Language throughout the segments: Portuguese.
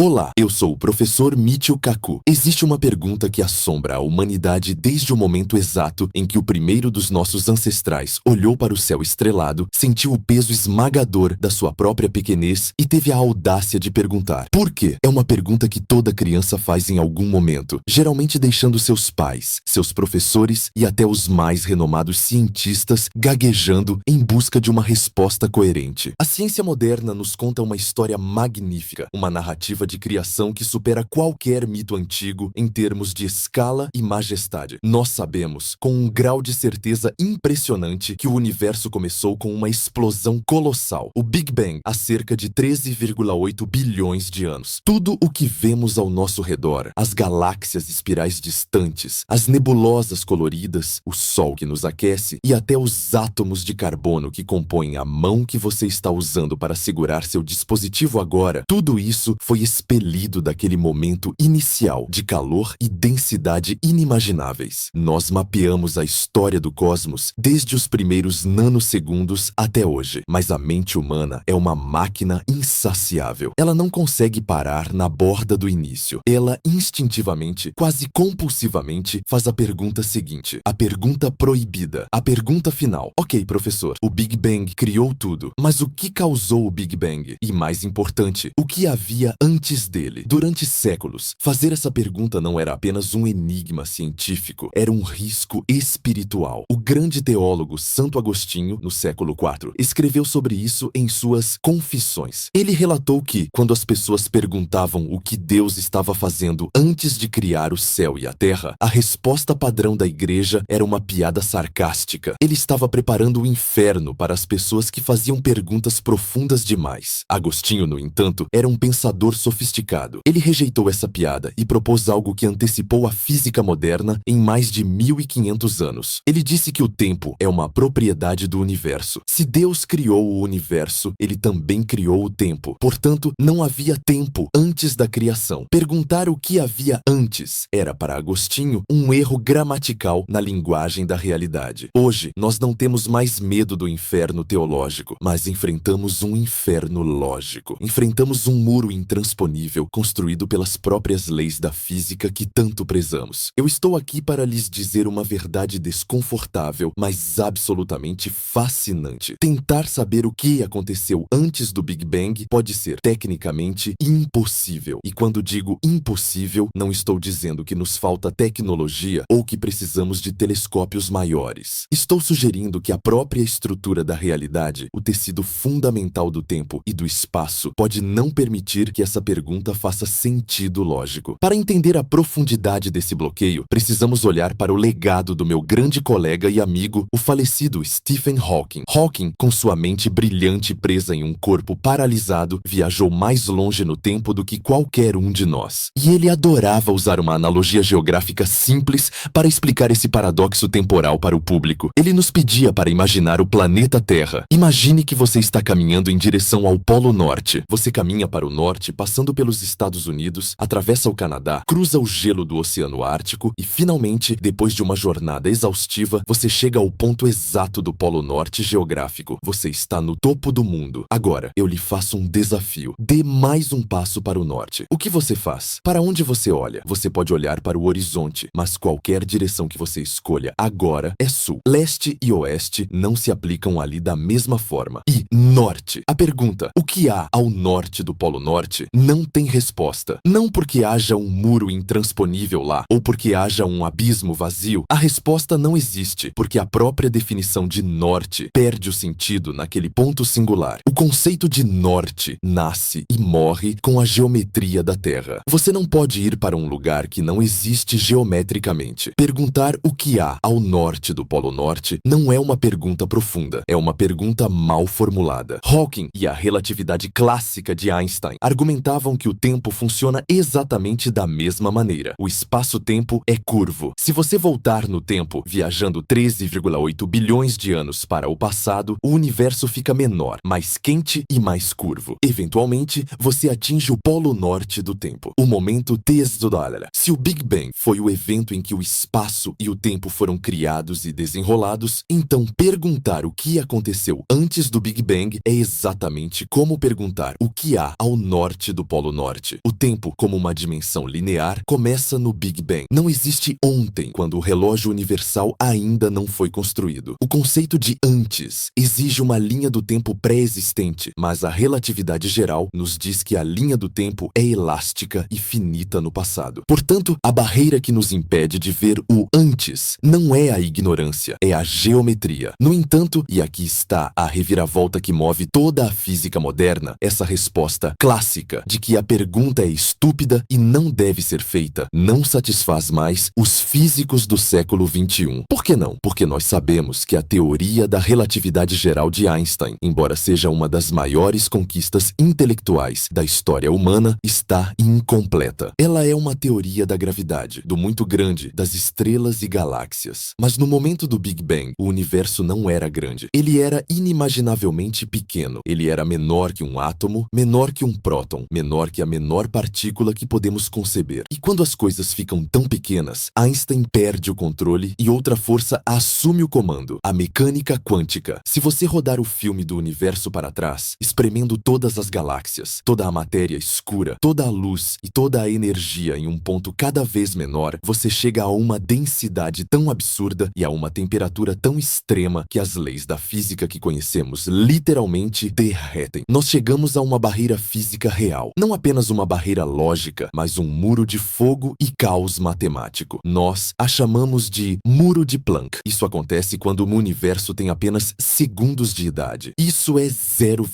Olá, eu sou o professor Michio Kaku. Existe uma pergunta que assombra a humanidade desde o momento exato em que o primeiro dos nossos ancestrais olhou para o céu estrelado, sentiu o peso esmagador da sua própria pequenez e teve a audácia de perguntar: por quê? É uma pergunta que toda criança faz em algum momento, geralmente deixando seus pais, seus professores e até os mais renomados cientistas gaguejando em busca de uma resposta coerente. A ciência moderna nos conta uma história magnífica, uma narrativa de criação que supera qualquer mito antigo em termos de escala e majestade. Nós sabemos, com um grau de certeza impressionante, que o universo começou com uma explosão colossal, o Big Bang, há cerca de 13,8 bilhões de anos. Tudo o que vemos ao nosso redor, as galáxias espirais distantes, as nebulosas coloridas, o Sol que nos aquece e até os átomos de carbono que compõem a mão que você está usando para segurar seu dispositivo agora, tudo isso foi expelido daquele momento inicial de calor e densidade inimagináveis. Nós mapeamos a história do cosmos desde os primeiros nanosegundos até hoje, mas a mente humana é uma máquina insaciável. Ela não consegue parar na borda do início. Ela instintivamente, quase compulsivamente, faz a pergunta seguinte, a pergunta proibida, a pergunta final. Ok, professor, o Big Bang criou tudo, mas o que causou o Big Bang? E mais importante, o que havia antes dele? Durante séculos, fazer essa pergunta não era apenas um enigma científico, era um risco espiritual. O grande teólogo Santo Agostinho, no século IV, escreveu sobre isso em suas Confissões. Ele relatou que, quando as pessoas perguntavam o que Deus estava fazendo antes de criar o céu e a terra, a resposta padrão da igreja era uma piada sarcástica. Ele estava preparando o inferno para as pessoas que faziam perguntas profundas demais. Agostinho, no entanto, era um pensador sofisticado. Ele rejeitou essa piada e propôs algo que antecipou a física moderna em mais de 1500 anos. Ele disse que o tempo é uma propriedade do universo. Se Deus criou o universo, ele também criou o tempo. Portanto, não havia tempo antes da criação. Perguntar o que havia antes era, para Agostinho, um erro gramatical na linguagem da realidade. Hoje, nós não temos mais medo do inferno teológico, mas enfrentamos um inferno lógico. Enfrentamos um muro intransponível construído pelas próprias leis da física que tanto prezamos. Eu estou aqui para lhes dizer uma verdade desconfortável, mas absolutamente fascinante. Tentar saber o que aconteceu antes do Big Bang pode ser tecnicamente impossível. E quando digo impossível, não estou dizendo que nos falta tecnologia ou que precisamos de telescópios maiores. Estou sugerindo que a própria estrutura da realidade, o tecido fundamental do tempo e do espaço, pode não permitir que essa pergunta faça sentido lógico. Para entender a profundidade desse bloqueio, precisamos olhar para o legado do meu grande colega e amigo, o falecido Stephen Hawking. Hawking, com sua mente brilhante presa em um corpo paralisado, viajou mais longe no tempo do que qualquer um de nós. E ele adorava usar uma analogia geográfica simples para explicar esse paradoxo temporal para o público. Ele nos pedia para imaginar o planeta Terra. Imagine que você está caminhando em direção ao Polo Norte. Você caminha para o norte, passando pelos Estados Unidos, atravessa o Canadá, cruza o gelo do Oceano Ártico e, finalmente, depois de uma jornada exaustiva, você chega ao ponto exato do Polo Norte geográfico. Você está no topo do mundo. Agora, eu lhe faço um desafio. Dê mais um passo para o norte. O que você faz? Para onde você olha? Você pode olhar para o horizonte, mas qualquer direção que você escolha agora é sul. Leste e oeste não se aplicam ali da mesma forma. E norte. A pergunta, o que há ao norte do Polo Norte, não tem resposta. Não porque haja um muro intransponível lá, ou porque haja um abismo vazio. A resposta não existe, porque a própria definição de norte perde o sentido naquele ponto singular. O conceito de norte nasce e morre com a geometria da Terra. Você não pode ir para um lugar que não existe geometricamente. Perguntar o que há ao norte do Polo Norte não é uma pergunta profunda, é uma pergunta mal formulada. Hawking e a relatividade clássica de Einstein argumentavam que o tempo funciona exatamente da mesma maneira. O espaço-tempo é curvo. Se você voltar no tempo, viajando 13,8 bilhões de anos para o passado, o universo fica menor, mais quente e mais curvo. Eventualmente, você atinge o polo norte do tempo, o momento tesodalera. Se o Big Bang foi o evento em que o espaço e o tempo foram criados e desenrolados, então perguntar o que aconteceu antes do Big Bang é exatamente como perguntar o que há ao norte do Polo Norte. O tempo, como uma dimensão linear, começa no Big Bang. Não existe ontem, quando o relógio universal ainda não foi construído. O conceito de antes exige uma linha do tempo pré-existente, mas a relatividade geral nos diz que a linha do tempo é elástica e finita no passado. Portanto, a barreira que nos impede de ver o antes não é a ignorância, é a geometria. No entanto, e aqui está a reviravolta que move toda a física moderna, essa resposta clássica de que a pergunta é estúpida e não deve ser feita, não satisfaz mais os físicos do século XXI. Por que não? Porque nós sabemos que a teoria da relatividade geral de Einstein, embora seja uma das maiores conquistas intelectuais da história humana, está incompleta. Ela é uma teoria da gravidade, do muito grande, das estrelas e galáxias. Mas no momento do Big Bang, o universo não era grande. Ele era inimaginavelmente pequeno. Ele era menor que um átomo, menor que um próton, menor que a menor partícula que podemos conceber. E quando as coisas ficam tão pequenas, Einstein perde o controle e outra força assume o comando, a mecânica quântica. Se você rodar o filme do universo para trás, espremendo todas as galáxias, toda a matéria escura, toda a luz e toda a energia em um ponto cada vez menor, você chega a uma densidade tão absurda e a uma temperatura tão extrema que as leis da física que conhecemos literalmente derretem. Nós chegamos a uma barreira física real, não apenas uma barreira lógica, mas um muro de fogo e caos matemático. Nós a chamamos de muro de Planck. Isso acontece quando o universo tem apenas segundos de idade. Isso é 0,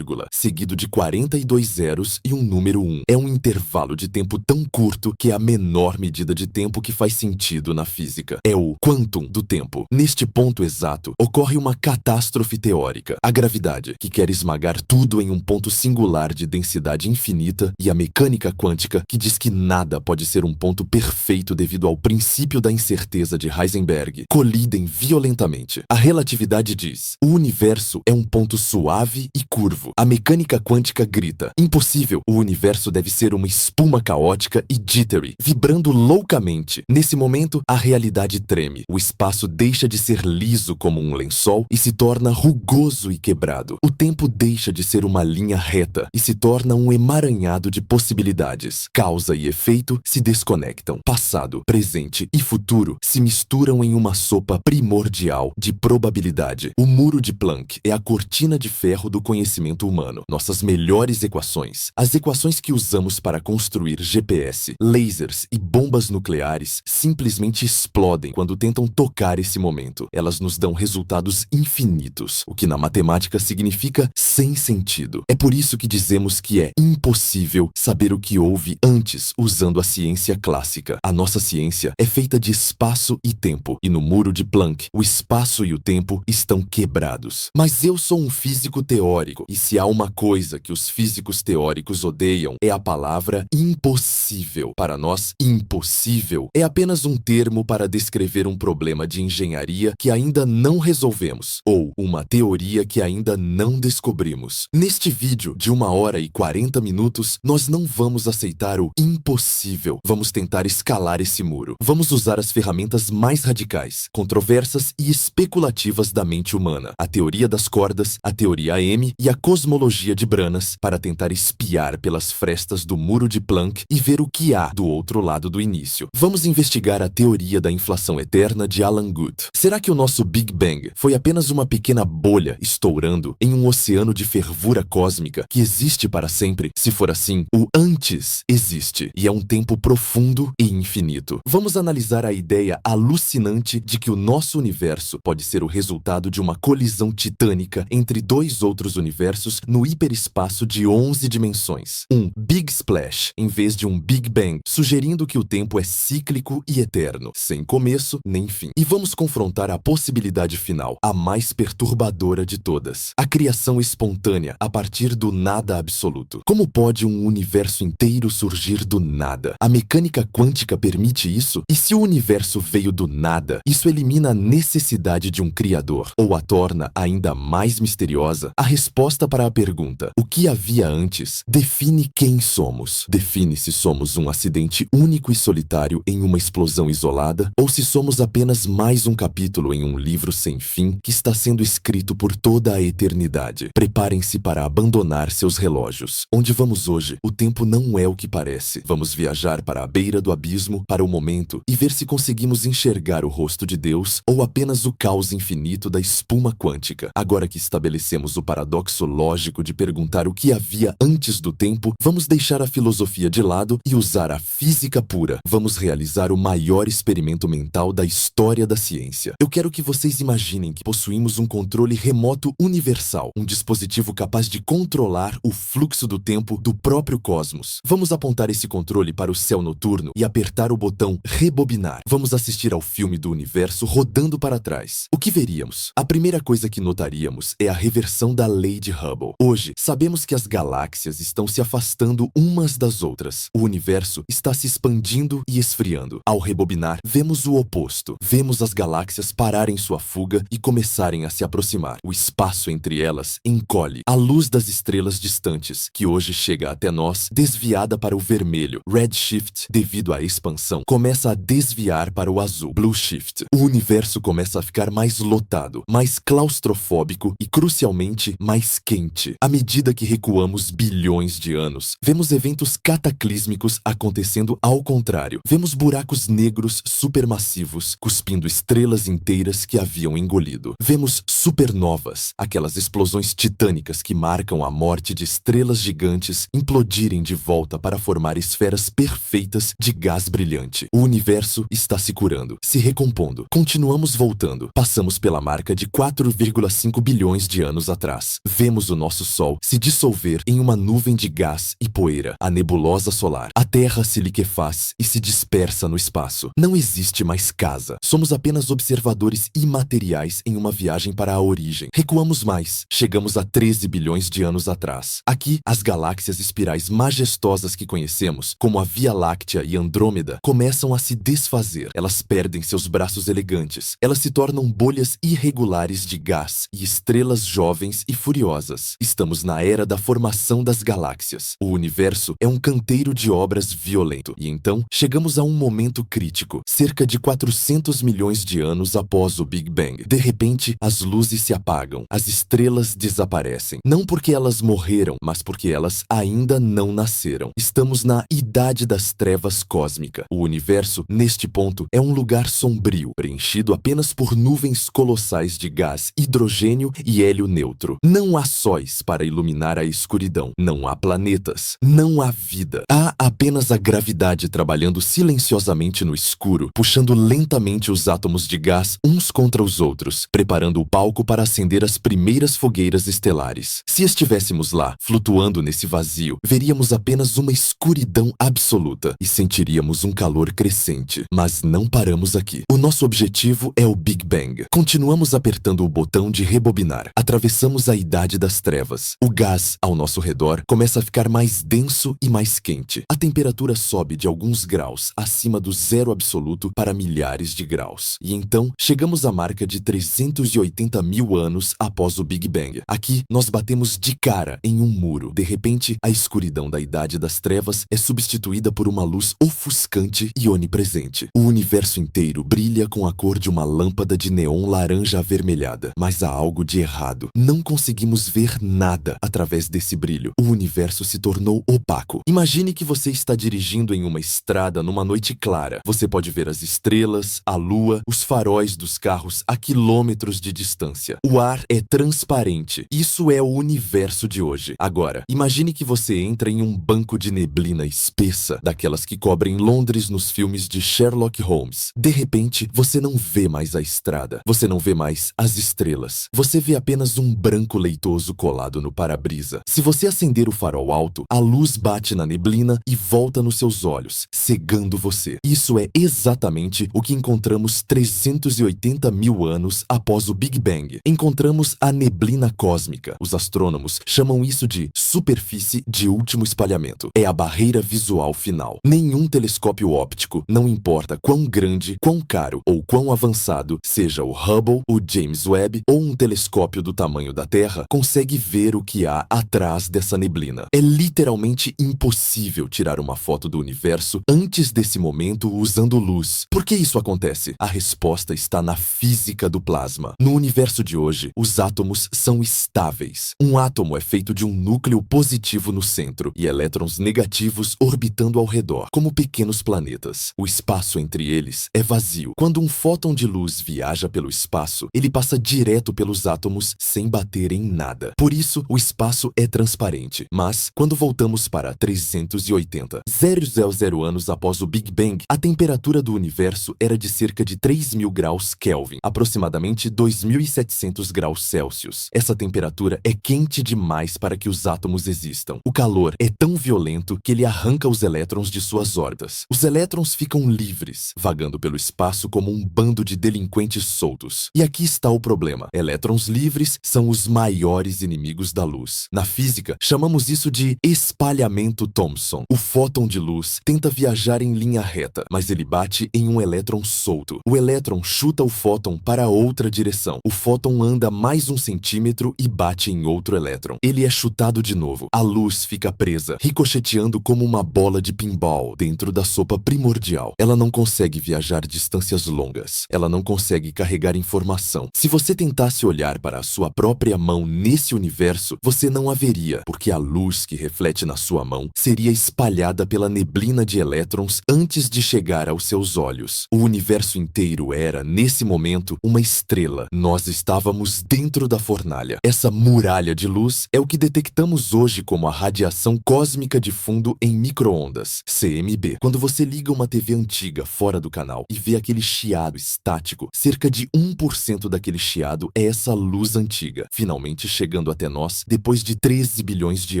seguido de 42 zeros e um número 1. É um intervalo de tempo tão curto que é a menor medida de tempo que faz sentido na física. É o quantum do tempo. Neste ponto exato, ocorre uma catástrofe teórica. A gravidade, que quer esmagar tudo em um ponto singular de densidade infinita, e a mecânica quântica, que diz que nada pode ser um ponto perfeito devido ao princípio da incerteza de Heisenberg, colidem violentamente. A relatividade diz: o universo é um ponto suave e curvo. A mecânica quântica grita: impossível, o universo deve ser uma espuma caótica e jittery, vibrando loucamente. Nesse momento, a realidade treme. O espaço deixa de ser liso como um lençol e se torna rugoso e quebrado. O tempo deixa de ser uma linha reta e se torna um emaranhado de possibilidades. Causa e efeito se desconectam. Passado, presente e futuro se misturam em uma sopa primordial de probabilidade. O muro de Planck é a cortina de ferro do conhecimento humano. Nossas melhores equações, as equações que usamos para construir GPS, lasers e bombas nucleares, simplesmente explodem quando tentam tocar esse momento. Elas nos dão resultados infinitos, o que na matemática significa sem sentido. É por isso que dizemos que é impossível saber o que houve antes usando a ciência clássica. A nossa ciência é feita de espaço e tempo, e no muro de Planck, o espaço e o tempo estão quebrados. Mas eu sou um físico teórico, e se há uma coisa que os físicos teóricos odeiam, é a palavra impossível. Para nós, impossível é apenas um termo para descrever um problema de engenharia que ainda não resolvemos, ou uma teoria que ainda não descobrimos. Neste vídeo de 1 hora e 40 minutos, nós não vamos aceitar o impossível. Vamos tentar escalar esse muro. Vamos usar as ferramentas mais radicais, controversas e especulativas da mente humana, a teoria das cordas, a teoria M e a cosmologia de Branas, para tentar espiar pelas frestas do muro de Planck e ver o que há do outro lado do início. Vamos investigar a teoria da inflação eterna de Alan Guth. Será que o nosso Big Bang foi apenas uma pequena bolha estourando em um oceano de fervura cósmica que existe para sempre? Se for assim, o antes existe e é um tempo profundo e infinito. Vamos analisar a ideia alucinante de que o nosso universo pode ser o resultado de uma colisão titânica entre dois outros universos no hiperespaço de 11 dimensões. Um Big Splash em vez de um Big Bang, sugerindo que o tempo é cíclico e eterno, sem começo nem fim. E vamos confrontar a possibilidade final, a mais perturbadora de todas: a criação espontânea a partir do nada absoluto. Como pode um universo inteiro surgir do nada? A mecânica quântica permite isso? E se o universo veio do nada, isso elimina a necessidade de um criador, ou a torna ainda mais misteriosa? A resposta para a pergunta, o que havia antes, define quem somos. Define se somos um acidente único e solitário em uma explosão isolada, ou se somos apenas mais um capítulo em um livro sem fim que está sendo escrito por toda a eternidade. Preparem-se para abandonar seus relógios. Onde vamos hoje, o tempo não é o que parece. Vamos viajar para a beira do abismo, para o momento, e ver se conseguimos enxergar o rosto de Deus ou apenas o caos infinito da espuma quântica. Agora que estabelecemos o paradoxo lógico de perguntar o que havia antes do tempo, vamos deixar a filosofia de lado e usar a física pura. Vamos realizar o maior experimento mental da história da ciência. Eu quero que vocês imaginem que possuímos um controle remoto universal, um dispositivo capaz de controlar o fluxo do tempo do próprio cosmos. Vamos apontar esse controle para o céu noturno e apertar o botão rebobinar. Vamos assistir ao filme do universo rodando para trás. O que veríamos? A primeira coisa que notaríamos é a reversão da lei de Hubble. Hoje, sabemos que as galáxias estão se afastando umas das outras. O universo está se expandindo e esfriando. Ao rebobinar, vemos o oposto. Vemos as galáxias pararem sua fuga e começarem a se aproximar. O espaço entre elas encolhe. A luz das estrelas distantes, que hoje chega até nós, desviada para o vermelho, redshift, devido à expansão, começa a desviar para o azul, blue shift. O universo começa a ficar mais lotado, mais claustrofóbico e, crucialmente, mais quente. À medida que recuamos bilhões de anos, vemos eventos cataclísmicos acontecendo ao contrário. Vemos buracos negros supermassivos cuspindo estrelas inteiras que haviam engolido. Vemos supernovas, aquelas explosões titânicas que marcam a morte de estrelas gigantes, implodirem de volta para formar esferas perfeitas de gás brilhante. O universo está se curando, se recompondo. Continuamos voltando. Passamos pela marca de 4,5 bilhões de anos atrás. Vemos o nosso Sol se dissolver em uma nuvem de gás e poeira, a nebulosa solar. A Terra se liquefaz e se dispersa no espaço. Não existe mais casa. Somos apenas observadores imateriais em uma viagem para a origem. Recuamos mais. Chegamos a 13 bilhões de anos atrás. Aqui, as galáxias espirais majestosas que conhecemos, como a Via Láctea e Andrômeda, começam a se desfazer. Elas perdem seus braços elegantes. Elas se tornam bolhas irregulares de gás e estrelas jovens e furiosas. Estamos na era da formação das galáxias. O universo é um canteiro de obras violento. E então, chegamos a um momento crítico, cerca de 400 milhões de anos após o Big Bang. De repente, as luzes se apagam, as estrelas desaparecem. Não porque elas morreram, mas porque elas ainda não nasceram. Estamos na Idade das Trevas Cósmica. O universo, neste ponto, é um lugar sombrio, preenchido apenas por nuvens colossais de gás, hidrogênio e hélio neutro. Não há sóis para iluminar a escuridão. Não há planetas. Não há vida. Há apenas a gravidade trabalhando silenciosamente no escuro, puxando lentamente os átomos de gás uns contra os outros, preparando o palco para acender as primeiras fogueiras estelares. Se estivéssemos lá, flutuando nesse vazio, veríamos apenas uma escuridão absoluta e sentiríamos um calor crescente. Mas não paramos aqui. O nosso objetivo é o Big Bang. Continuamos apertando o botão de rebobinar. Atravessamos a Idade das Trevas. O gás ao nosso redor começa a ficar mais denso e mais quente. A temperatura sobe de alguns graus acima do zero absoluto para milhares de graus. E então, chegamos à marca de 380 mil anos após o Big Bang. Aqui, nós batemos de cara em um muro. De repente, a escuridão da Idade das Trevas é substituída por uma luz ofuscante e onipresente. O universo inteiro brilha com a cor de uma lâmpada de neon laranja avermelhada. Mas há algo de errado. Não conseguimos ver nada através desse brilho. O universo se tornou opaco. Imagine que você está dirigindo em uma estrada numa noite clara. Você pode ver as estrelas, a lua, os faróis dos carros a quilômetros de distância. O ar é transparente. Isso é o universo de hoje. Agora, imagine que você entra em um banco de neblina espessa, daquelas que cobrem Londres nos filmes de Sherlock Holmes. De repente, você não vê mais a estrada. Você não vê mais as estrelas. Você vê apenas um branco leitoso colado no para-brisa. Se você acender o farol alto, a luz bate na neblina e volta nos seus olhos, cegando você. Isso é exatamente o que encontramos 380 mil anos após o Big Bang. Encontramos a neblina cósmica. Os astrônomos chamam isso de superfície de último espalhamento. É a barreira visual final. Nenhum telescópio óptico, não importa quão grande, quão caro ou quão avançado, seja o Hubble, o James Webb ou um telescópio do tamanho da Terra, consegue ver o que há atrás dessa neblina. É literalmente impossível tirar uma foto do universo antes desse momento usando luz. Por que isso acontece? A resposta está na física do plasma. No universo de hoje, os átomos são estáveis. Um átomo é feito de um núcleo positivo no centro e elétrons negativos orbitando ao redor, como pequenos planetas. O espaço entre eles é vazio. Quando um fóton de luz viaja pelo espaço, ele passa direto pelos átomos sem bater em nada. Por isso, o espaço é transparente. Mas, quando voltamos para 380, 000 anos após o Big Bang, a temperatura do universo era de cerca de 3.000 graus Kelvin, aproximadamente 2.700 graus Celsius. Essa temperatura é quente demais para que os átomos existam. O calor é tão violento que ele arranca os elétrons de suas órbitas. Os elétrons ficam livres, vagando pelo espaço como um bando de delinquentes soltos. E aqui está o problema. Elétrons livres são os maiores inimigos da luz. Na física, chamamos isso de espalhamento Thomson. O fóton de luz tenta viajar em linha reta, mas ele bate em um elétron solto. O elétron chuta o fóton para outra direção. O fóton anda mais 1 centímetro e bate em outro elétron. Ele é chutado de novo. A luz fica presa, ricocheteando como uma bola de pinball dentro da sopa primordial. Ela não consegue viajar distâncias longas. Ela não consegue carregar informação. Se você tentasse olhar para a sua própria mão nesse universo, você não a veria, porque a luz que reflete na sua mão seria espalhada pela neblina de elétrons antes de chegar aos seus olhos. O universo inteiro era, nesse momento, uma estrela. Nós estávamos dentro da fornalha. Essa muralha de luz é o que detectamos hoje como a radiação cósmica de fundo em micro-ondas, CMB. Quando você liga uma TV antiga fora do canal e vê aquele chiado estático, cerca de 1% daquele chiado é essa luz antiga, finalmente chegando até nós depois de 13 bilhões de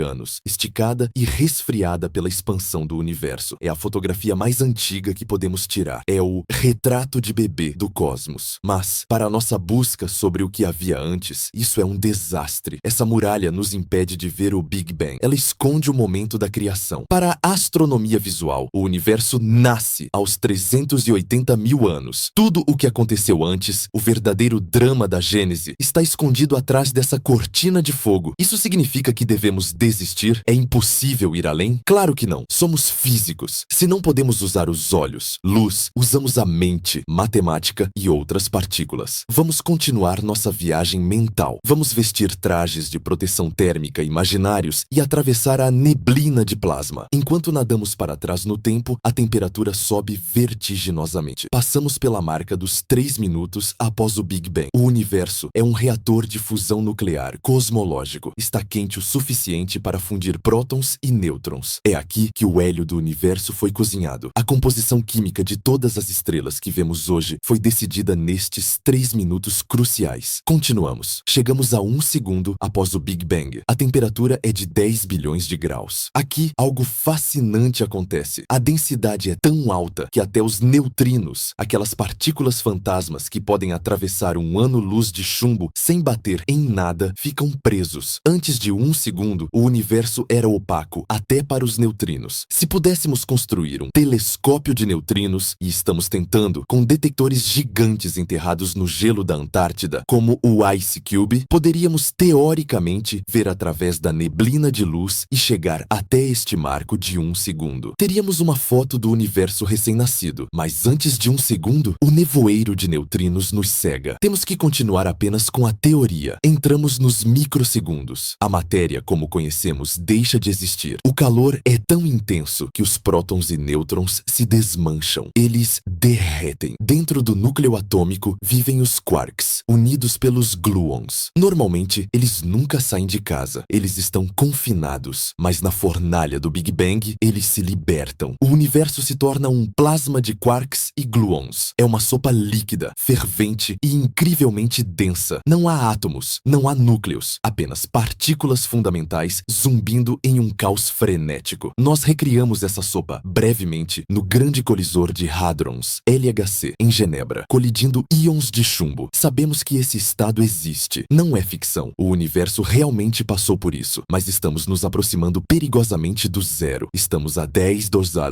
anos, esticada e resfriada pela expansão do universo. É a fotografia mais antiga que podemos tirar. É o retrato de bebê do cosmos. Mas, para a nossa busca sobre o que havia antes, isso é um desastre. Essa muralha nos impede de ver o Big Bang. Ela esconde o momento da criação. Para a astronomia visual, o universo nasce aos 380 mil anos. Tudo o que aconteceu antes, o verdadeiro drama da Gênese, está escondido atrás dessa cortina de fogo. Isso significa que devemos desistir? É impossível ir além? Claro que não. Somos físicos. Se não podemos usar os olhos, luz, usamos a mente, matemática e outras partículas. Vamos continuar nossa viagem mental. Vamos vestir trajes de proteção térmica imaginários e atravessar a neblina de plasma. Enquanto nadamos para trás no tempo, a temperatura sobe vertiginosamente. Passamos pela marca dos 3 minutos após o Big Bang. O universo é um reator de fusão nuclear cosmológico. Está quente o suficiente para fundir prótons e nêutrons. É aqui que o hélio do universo foi cozinhado. A composição química de todas as estrelas que vemos hoje foi decidida nestes 3 minutos cruciais. Continuamos. Chegamos a 1 segundo após o Big Bang. A temperatura é de 10 bilhões de graus. Aqui, algo fascinante acontece. A densidade é tão alta que até os neutrinos, aquelas partículas fantasmas que podem atravessar um ano-luz de chumbo sem bater em nada, ficam presos. Antes de 1 segundo, o universo era opaco, até para os neutrinos. Se pudéssemos construir um telescópio de neutrinos, e estamos tentando, com detectores gigantes enterrados no gelo da Antártida, como o Ice Cube, poderíamos teoricamente ver através da neblina de luz e chegar até este marco de 1 segundo. Teríamos uma foto do universo recém-nascido, mas antes de 1 segundo, o nevoeiro de neutrinos nos cega. Temos que continuar apenas com a teoria. Entramos nos microsegundos. A matéria, como conhecemos, deixa de existir. O calor é tão intenso que os prótons e nêutrons se desmancham. Eles derretem. Dentro do núcleo atômico vivem os quarks, unidos pelos gluons. Normalmente, eles nunca saem de casa. Eles estão confinados. Mas na fornalha do Big Bang, eles se libertam. O universo se torna um plasma de quarks e gluons. É uma sopa líquida, fervente e incrivelmente densa. Não há átomos, não há núcleos, apenas partículas fundamentais zumbindo em um caos frenético. Nós recriamos essa sopa brevemente no grande colisor de hadrons, LHC, em Genebra, colidindo íons de chumbo. Sabemos que esse estado existe. Não é ficção. O universo realmente passou por isso, mas estamos nos aproximando perigosamente do zero. Estamos a 10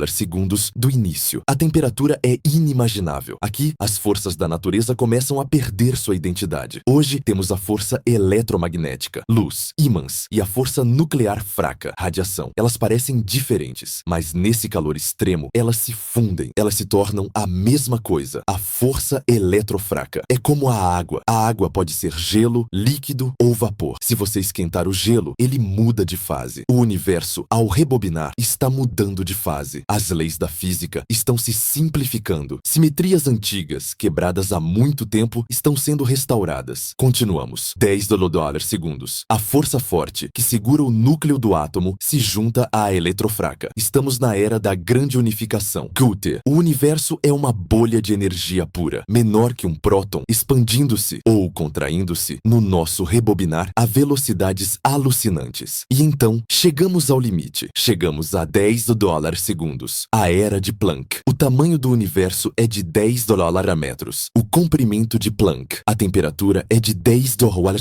segundos do início. A temperatura é inimaginável. Aqui, as forças da natureza começam a perder sua identidade. Hoje, temos a força eletromagnética, luz, ímãs, e a força nuclear fraca, radiação. Elas parecem diferentes, mas nesse calor extremo, elas se fundem. Elas se tornam a mesma coisa, a força eletrofraca. É como a água. A água pode ser gelo, líquido ou vapor. Se você esquentar o gelo, ele muda de fase. O universo, ao rebobinar, está mudando de fase. As leis da física estão se simplificando. Simetrias antigas, quebradas há muito tempo, estão sendo restauradas. Continuamos. 10 segundos. A força forte, que segura o núcleo do átomo, se junta à eletrofraca. Estamos na era da grande unificação. Guter. O universo é uma bolha de energia pura, menor que um próton, expandindo-se ou contraindo-se no nosso rebobinar a velocidades alucinantes. E então, chegamos ao limite. Chegamos a 10 segundos. A era de Planck. O tamanho do universo é de 10 a metros. O comprimento de Planck. A temperatura é de 10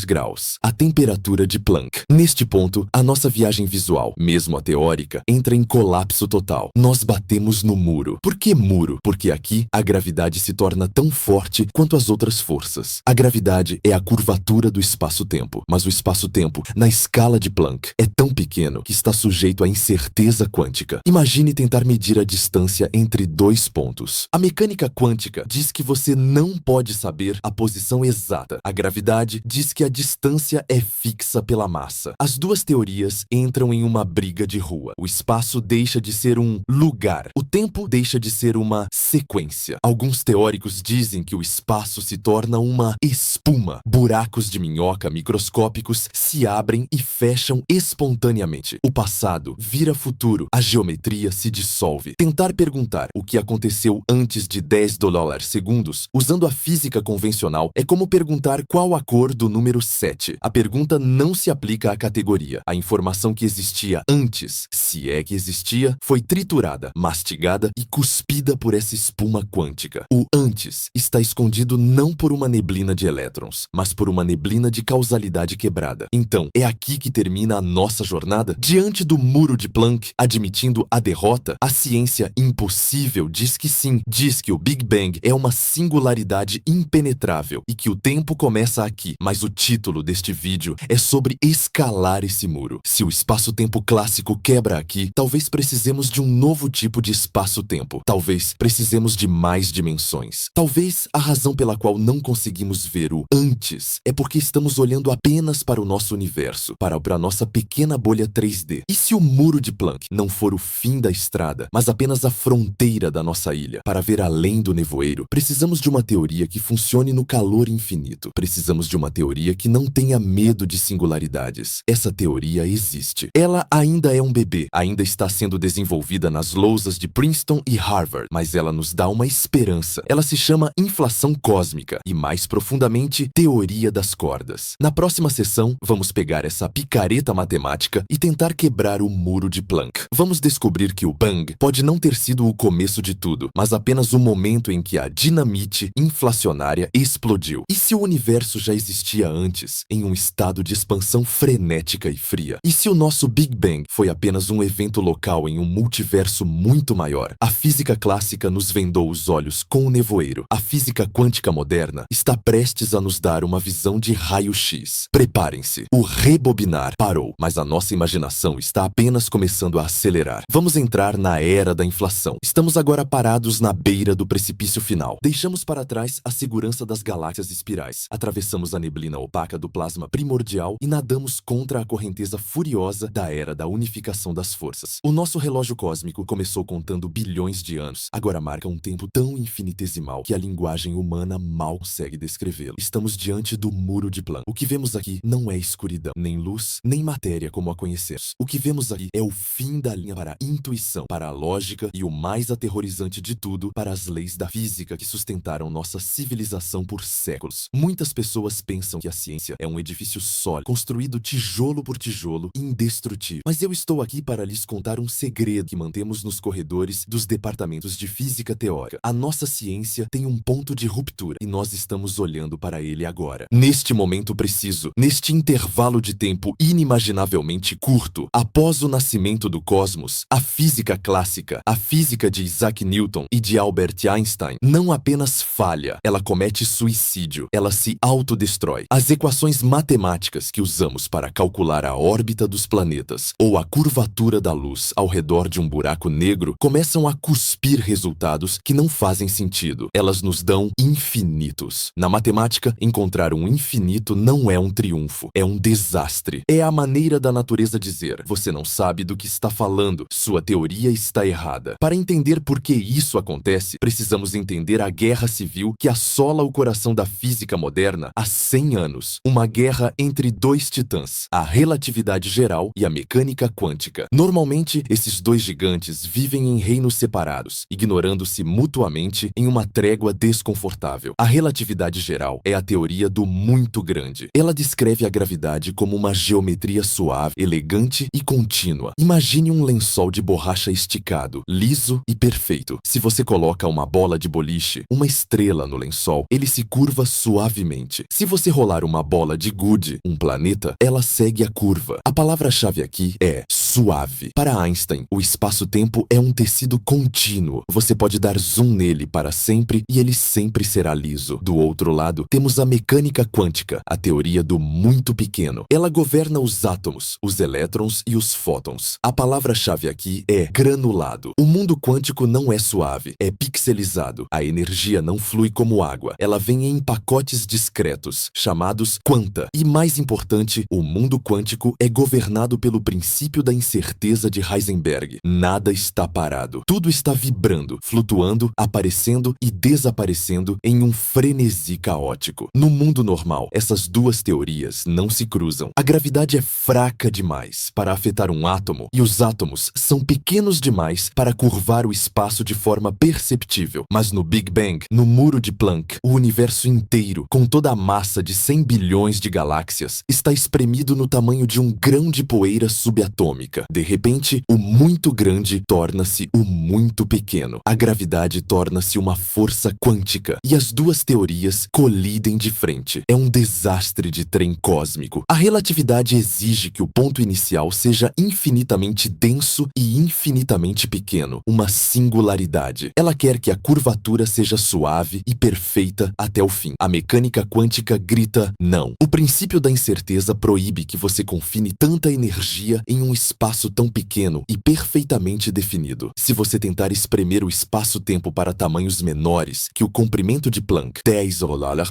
graus. A temperatura de Planck. Neste ponto, a nossa viagem visual, mesmo a teórica, entra em colapso total. Nós batemos no muro. Por que muro? Porque aqui a gravidade se torna tão forte quanto as outras forças. A gravidade é a curvatura do espaço-tempo, mas o espaço-tempo, na escala de Planck, é tão pequeno que está sujeito à incerteza quântica. Imagine tentar medir a distância entre dois pontos. A mecânica quântica diz que você não pode saber a posição exata. A gravidade diz que a distância é fixa pela massa. As duas teorias entram em uma briga de rua. O espaço deixa de ser um lugar. O tempo deixa de ser uma sequência. Alguns teóricos dizem que o espaço se torna uma espuma. Buracos de minhoca microscópicos se abrem e fecham espontaneamente. O passado vira futuro. A geometria se dissolve. Tentar perguntar o que aconteceu antes de 10 segundos, usando a física convencional, é como perguntar qual a cor do número 7. A pergunta não se aplica à categoria. A informação que existia antes, se é que existia, foi triturada, mastigada e cuspida por essa espuma quântica. O antes está escondido não por uma neblina de elétrons, mas por uma neblina de causalidade quebrada. Então, é aqui que termina a nossa jornada? Diante do muro de Planck, admitindo a derrota, a ciência impossível diz que sim, diz que o Big Bang é uma singularidade impenetrável e que o tempo começa aqui. Mas o título deste vídeo é sobre escalar esse muro. Se o espaço-tempo clássico quebra aqui, talvez precisemos de um novo tipo de espaço-tempo. Talvez precisemos de mais dimensões. Talvez a razão pela qual não conseguimos ver o antes é porque estamos olhando apenas para o nosso universo, para a nossa pequena bolha 3D. E se o muro de Planck não for o fim da estrada, mas apenas a fronteira da nossa ilha? Para ver além do nevoeiro, precisamos de uma teoria que funcione no calor infinito. Precisamos de uma teoria que não tenha medo de singularidades. Essa teoria existe. Ela ainda é um bebê, ainda está sendo desenvolvida nas lousas de Princeton e Harvard, mas ela nos dá uma esperança. Ela se chama inflação cósmica e, mais profundamente, teoria das cordas. Na próxima sessão, vamos pegar essa picareta matemática e tentar quebrar o muro de Planck. Vamos descobrir que o Bang pode não ter sido o começo de tudo, mas apenas o momento em que a dinamite inflacionária explodiu. E se o universo já existia antes, em um estado de expansão frenética e fria? E se o nosso Big Bang foi apenas um evento local em um multiverso muito maior? A física clássica nos vendou os olhos com o nevoeiro. A física quântica moderna está prestes a nos dar uma visão de raio-x. Preparem-se. O rebobinar parou, mas a nossa imaginação está apenas começando a acelerar. Vamos entrar na era da inflação. Estamos agora parados na beira do precipício final. Deixamos para trás a segurança das galáxias espirais. Atravessamos a neblina opaca do plasma primordial e nadamos contra a correnteza furiosa da era da unificação das forças. O nosso relógio cósmico começou contando bilhões de anos. Agora marca um tempo tão infinitesimal que a linguagem humana mal consegue descrevê-lo. Estamos diante do muro de Planck. O que vemos aqui não é escuridão, nem luz, nem matéria como a conhecemos. O que vemos aqui é o fim da linha para a intuição, para a lógica e o mais aterrorizante de tudo, para as leis da física que sustentaram nossa civilização por séculos. Muitas pessoas pensam que a ciência é um edifício sólido, construído tijolo por tijolo, indestrutível. Mas eu estou aqui para lhes contar um segredo que mantemos nos corredores dos departamentos de física teórica. A nossa ciência tem um ponto de ruptura e nós estamos olhando para ele agora. Neste momento preciso, neste intervalo de tempo inimaginavelmente curto, após o nascimento do cosmos, a física clássica, a física de Isaac Newton e de de Albert Einstein não apenas falha, ela comete suicídio, ela se autodestrói. As equações matemáticas que usamos para calcular a órbita dos planetas ou a curvatura da luz ao redor de um buraco negro começam a cuspir resultados que não fazem sentido. Elas nos dão infinitos. Na matemática, encontrar um infinito não é um triunfo, é um desastre. É a maneira da natureza dizer: você não sabe do que está falando, sua teoria está errada. Para entender por que isso acontece, precisamos entender a guerra civil que assola o coração da física moderna há 100 anos. Uma guerra entre dois titãs, a relatividade geral e a mecânica quântica. Normalmente, esses dois gigantes vivem em reinos separados, ignorando-se mutuamente em uma trégua desconfortável. A relatividade geral é a teoria do muito grande. Ela descreve a gravidade como uma geometria suave, elegante e contínua. Imagine um lençol de borracha esticado, liso e perfeito. Se você coloca uma bola de boliche, uma estrela no lençol, ele se curva suavemente. Se você rolar uma bola de gude, um planeta, ela segue a curva. A palavra-chave aqui é suave. Para Einstein, o espaço-tempo é um tecido contínuo. Você pode dar zoom nele para sempre e ele sempre será liso. Do outro lado, temos a mecânica quântica, a teoria do muito pequeno. Ela governa os átomos, os elétrons e os fótons. A palavra-chave aqui é granulado. O mundo quântico não é suave, é pixelizado. A energia não flui como água. Ela vem em pacotes discretos, chamados quanta. E mais importante, o mundo quântico é governado pelo princípio da incerteza de Heisenberg. Nada está parado. Tudo está vibrando, flutuando, aparecendo e desaparecendo em um frenesi caótico. No mundo normal, essas duas teorias não se cruzam. A gravidade é fraca demais para afetar um átomo e os átomos são pequenos demais para curvar o espaço de forma perceptível. Mas no Big Bang, no muro de Planck, o universo inteiro, com toda a massa de 100 bilhões de galáxias, está espremido no tamanho de um grão de poeira subatômica. De repente, o muito grande torna-se o muito pequeno. A gravidade torna-se uma força quântica e as duas teorias colidem de frente. É um desastre de trem cósmico. A relatividade exige que o ponto inicial seja infinitamente denso e infinitamente pequeno, uma singularidade. Ela quer que a curvatura seja suave e perfeita até o fim. A mecânica quântica grita não. O princípio da incerteza proíbe que você confine tanta energia em um espaço tão pequeno e perfeitamente definido. Se você tentar espremer o espaço-tempo para tamanhos menores que o comprimento de Planck, 10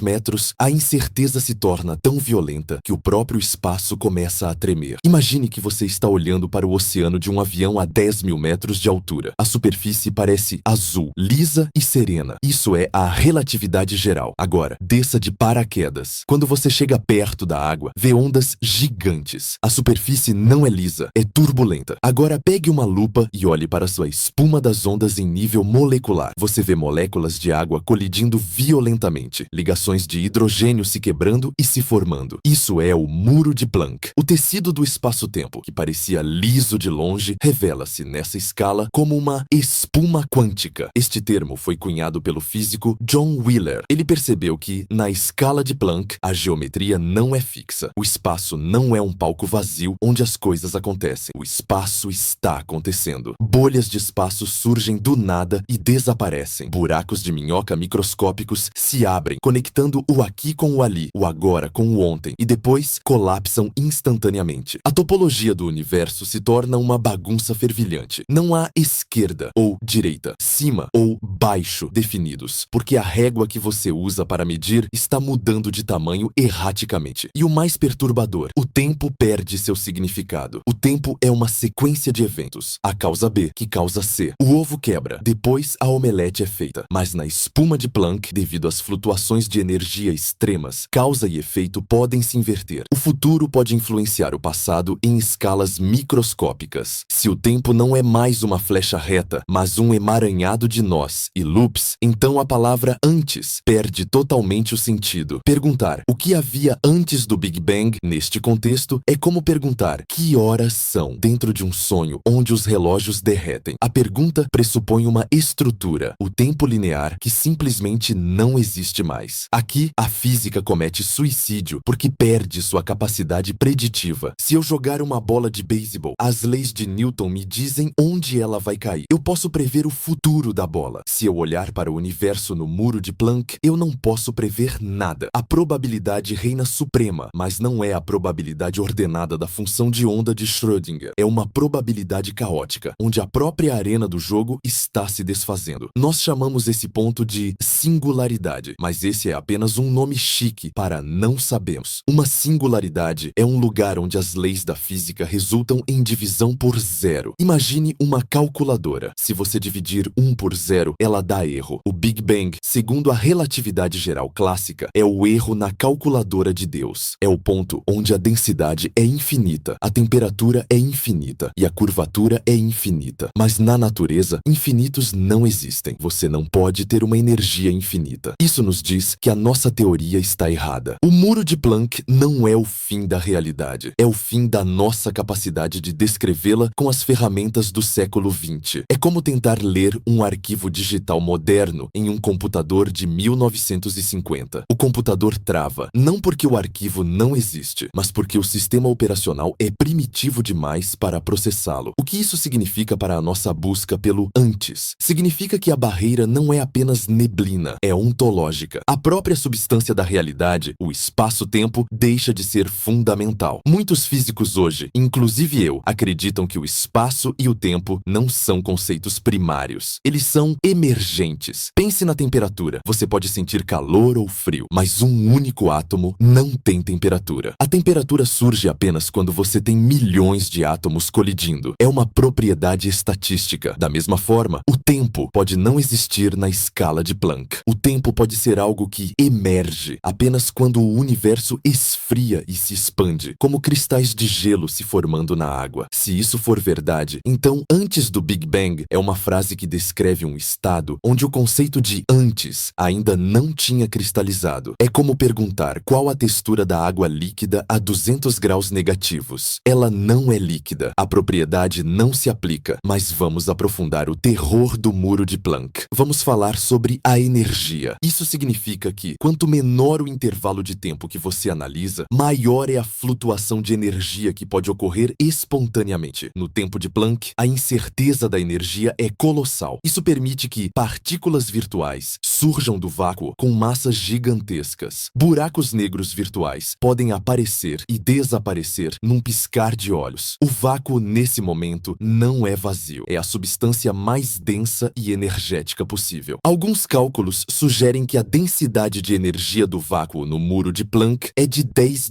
metros, a incerteza se torna tão violenta que o próprio espaço começa a tremer. Imagine que você está olhando para o oceano de um avião a 10 mil metros de altura. A superfície parece azul, lisa e serena. Isso é a relatividade geral. Agora, desça de paraquedas. Quando você chega perto da água, vê ondas gigantes. A superfície não é lisa, é turbulenta. Agora pegue uma lupa e olhe para sua espuma das ondas em nível molecular. Você vê moléculas de água colidindo violentamente, ligações de hidrogênio se quebrando e se formando. Isso é o muro de Planck. O tecido do espaço-tempo, que parecia liso de longe, revela-se nessa escala como uma espuma quântica. Este termo foi cunhado pelo físico John Wheeler. Ele percebeu que, na escala de Planck, a geometria não é fixa. O espaço não é um palco vazio onde as coisas acontecem. O espaço está acontecendo. Bolhas de espaço surgem do nada e desaparecem. Buracos de minhoca microscópicos se abrem, conectando o aqui com o ali, o agora com o ontem, e depois colapsam instantaneamente. A topologia do universo se torna uma bagunça fervilhante. Não há esquerda ou direita, cima ou baixo definidos, porque a régua que você usa para medir está mudando de tamanho erraticamente. E o mais perturbador, o tempo perde seu significado. O tempo é uma sequência de eventos. A causa B, que causa C. O ovo quebra, depois a omelete é feita. Mas na espuma de Planck, devido às flutuações de energia extremas, causa e efeito podem se inverter. O futuro pode influenciar o passado em escalas microscópicas. Se o tempo não é mais uma flecha reta, mas um emaranhado de nós e loops, então a palavra antes perde totalmente o sentido. Perguntar o que havia antes do Big Bang, neste contexto, é como perguntar que horas são. ilusão, dentro de um sonho onde os relógios derretem. A pergunta pressupõe uma estrutura, o tempo linear, que simplesmente não existe mais. Aqui, a física comete suicídio porque perde sua capacidade preditiva. Se eu jogar uma bola de beisebol, as leis de Newton me dizem onde ela vai cair. Eu posso prever o futuro da bola. Se eu olhar para o universo no muro de Planck, eu não posso prever nada. A probabilidade reina suprema, mas não é a probabilidade ordenada da função de onda de Schrödinger. É uma probabilidade caótica, onde a própria arena do jogo está se desfazendo. Nós chamamos esse ponto de singularidade, mas esse é apenas um nome chique para não sabemos. Uma singularidade é um lugar onde as leis da física resultam em divisão por zero. Imagine uma calculadora. Se você dividir 1 por zero, ela dá erro. O Big Bang, segundo a relatividade geral clássica, é o erro na calculadora de Deus. É o ponto onde a densidade é infinita, a temperatura é infinita e a curvatura é infinita. Mas na natureza, infinitos não existem. Você não pode ter uma energia infinita. Isso nos diz que a nossa teoria está errada. O muro de Planck não é o fim da realidade. É o fim da nossa capacidade de descrevê-la com as ferramentas do século XX. É como tentar ler um arquivo digital moderno em um computador de 1950. O computador trava, não porque o arquivo não existe, mas porque o sistema operacional é primitivo demais para processá-lo. O que isso significa para a nossa busca pelo antes? Significa que a barreira não é apenas neblina, é ontológica. A própria substância da realidade, o espaço-tempo, deixa de ser fundamental. Muitos físicos hoje, inclusive eu, acreditam que o espaço e o tempo não são conceitos primários. Eles são emergentes. Pense na temperatura. Você pode sentir calor ou frio, mas um único átomo não tem temperatura. A temperatura surge apenas quando você tem milhões de átomos colidindo. É uma propriedade estatística. Da mesma forma, o tempo pode não existir na escala de Planck. O tempo pode ser algo que emerge apenas quando o universo esfria e se expande, como cristais de gelo se formando na água. Se isso for verdade, então antes do Big Bang é uma frase que descreve um estado onde o conceito de antes ainda não tinha cristalizado. É como perguntar qual a textura da água líquida a 200 graus negativos. Ela não é líquida. A propriedade não se aplica, mas vamos aprofundar o terror do muro de Planck. Vamos falar sobre a energia. Isso significa que, quanto menor o intervalo de tempo que você analisa, maior é a flutuação de energia que pode ocorrer espontaneamente. No tempo de Planck, a incerteza da energia é colossal. Isso permite que partículas virtuais surjam do vácuo com massas gigantescas. Buracos negros virtuais podem aparecer e desaparecer num piscar de olhos. O vácuo, nesse momento, não é vazio. É a substância mais densa e energética possível. Alguns cálculos sugerem que a densidade de energia do vácuo no muro de Planck é de 10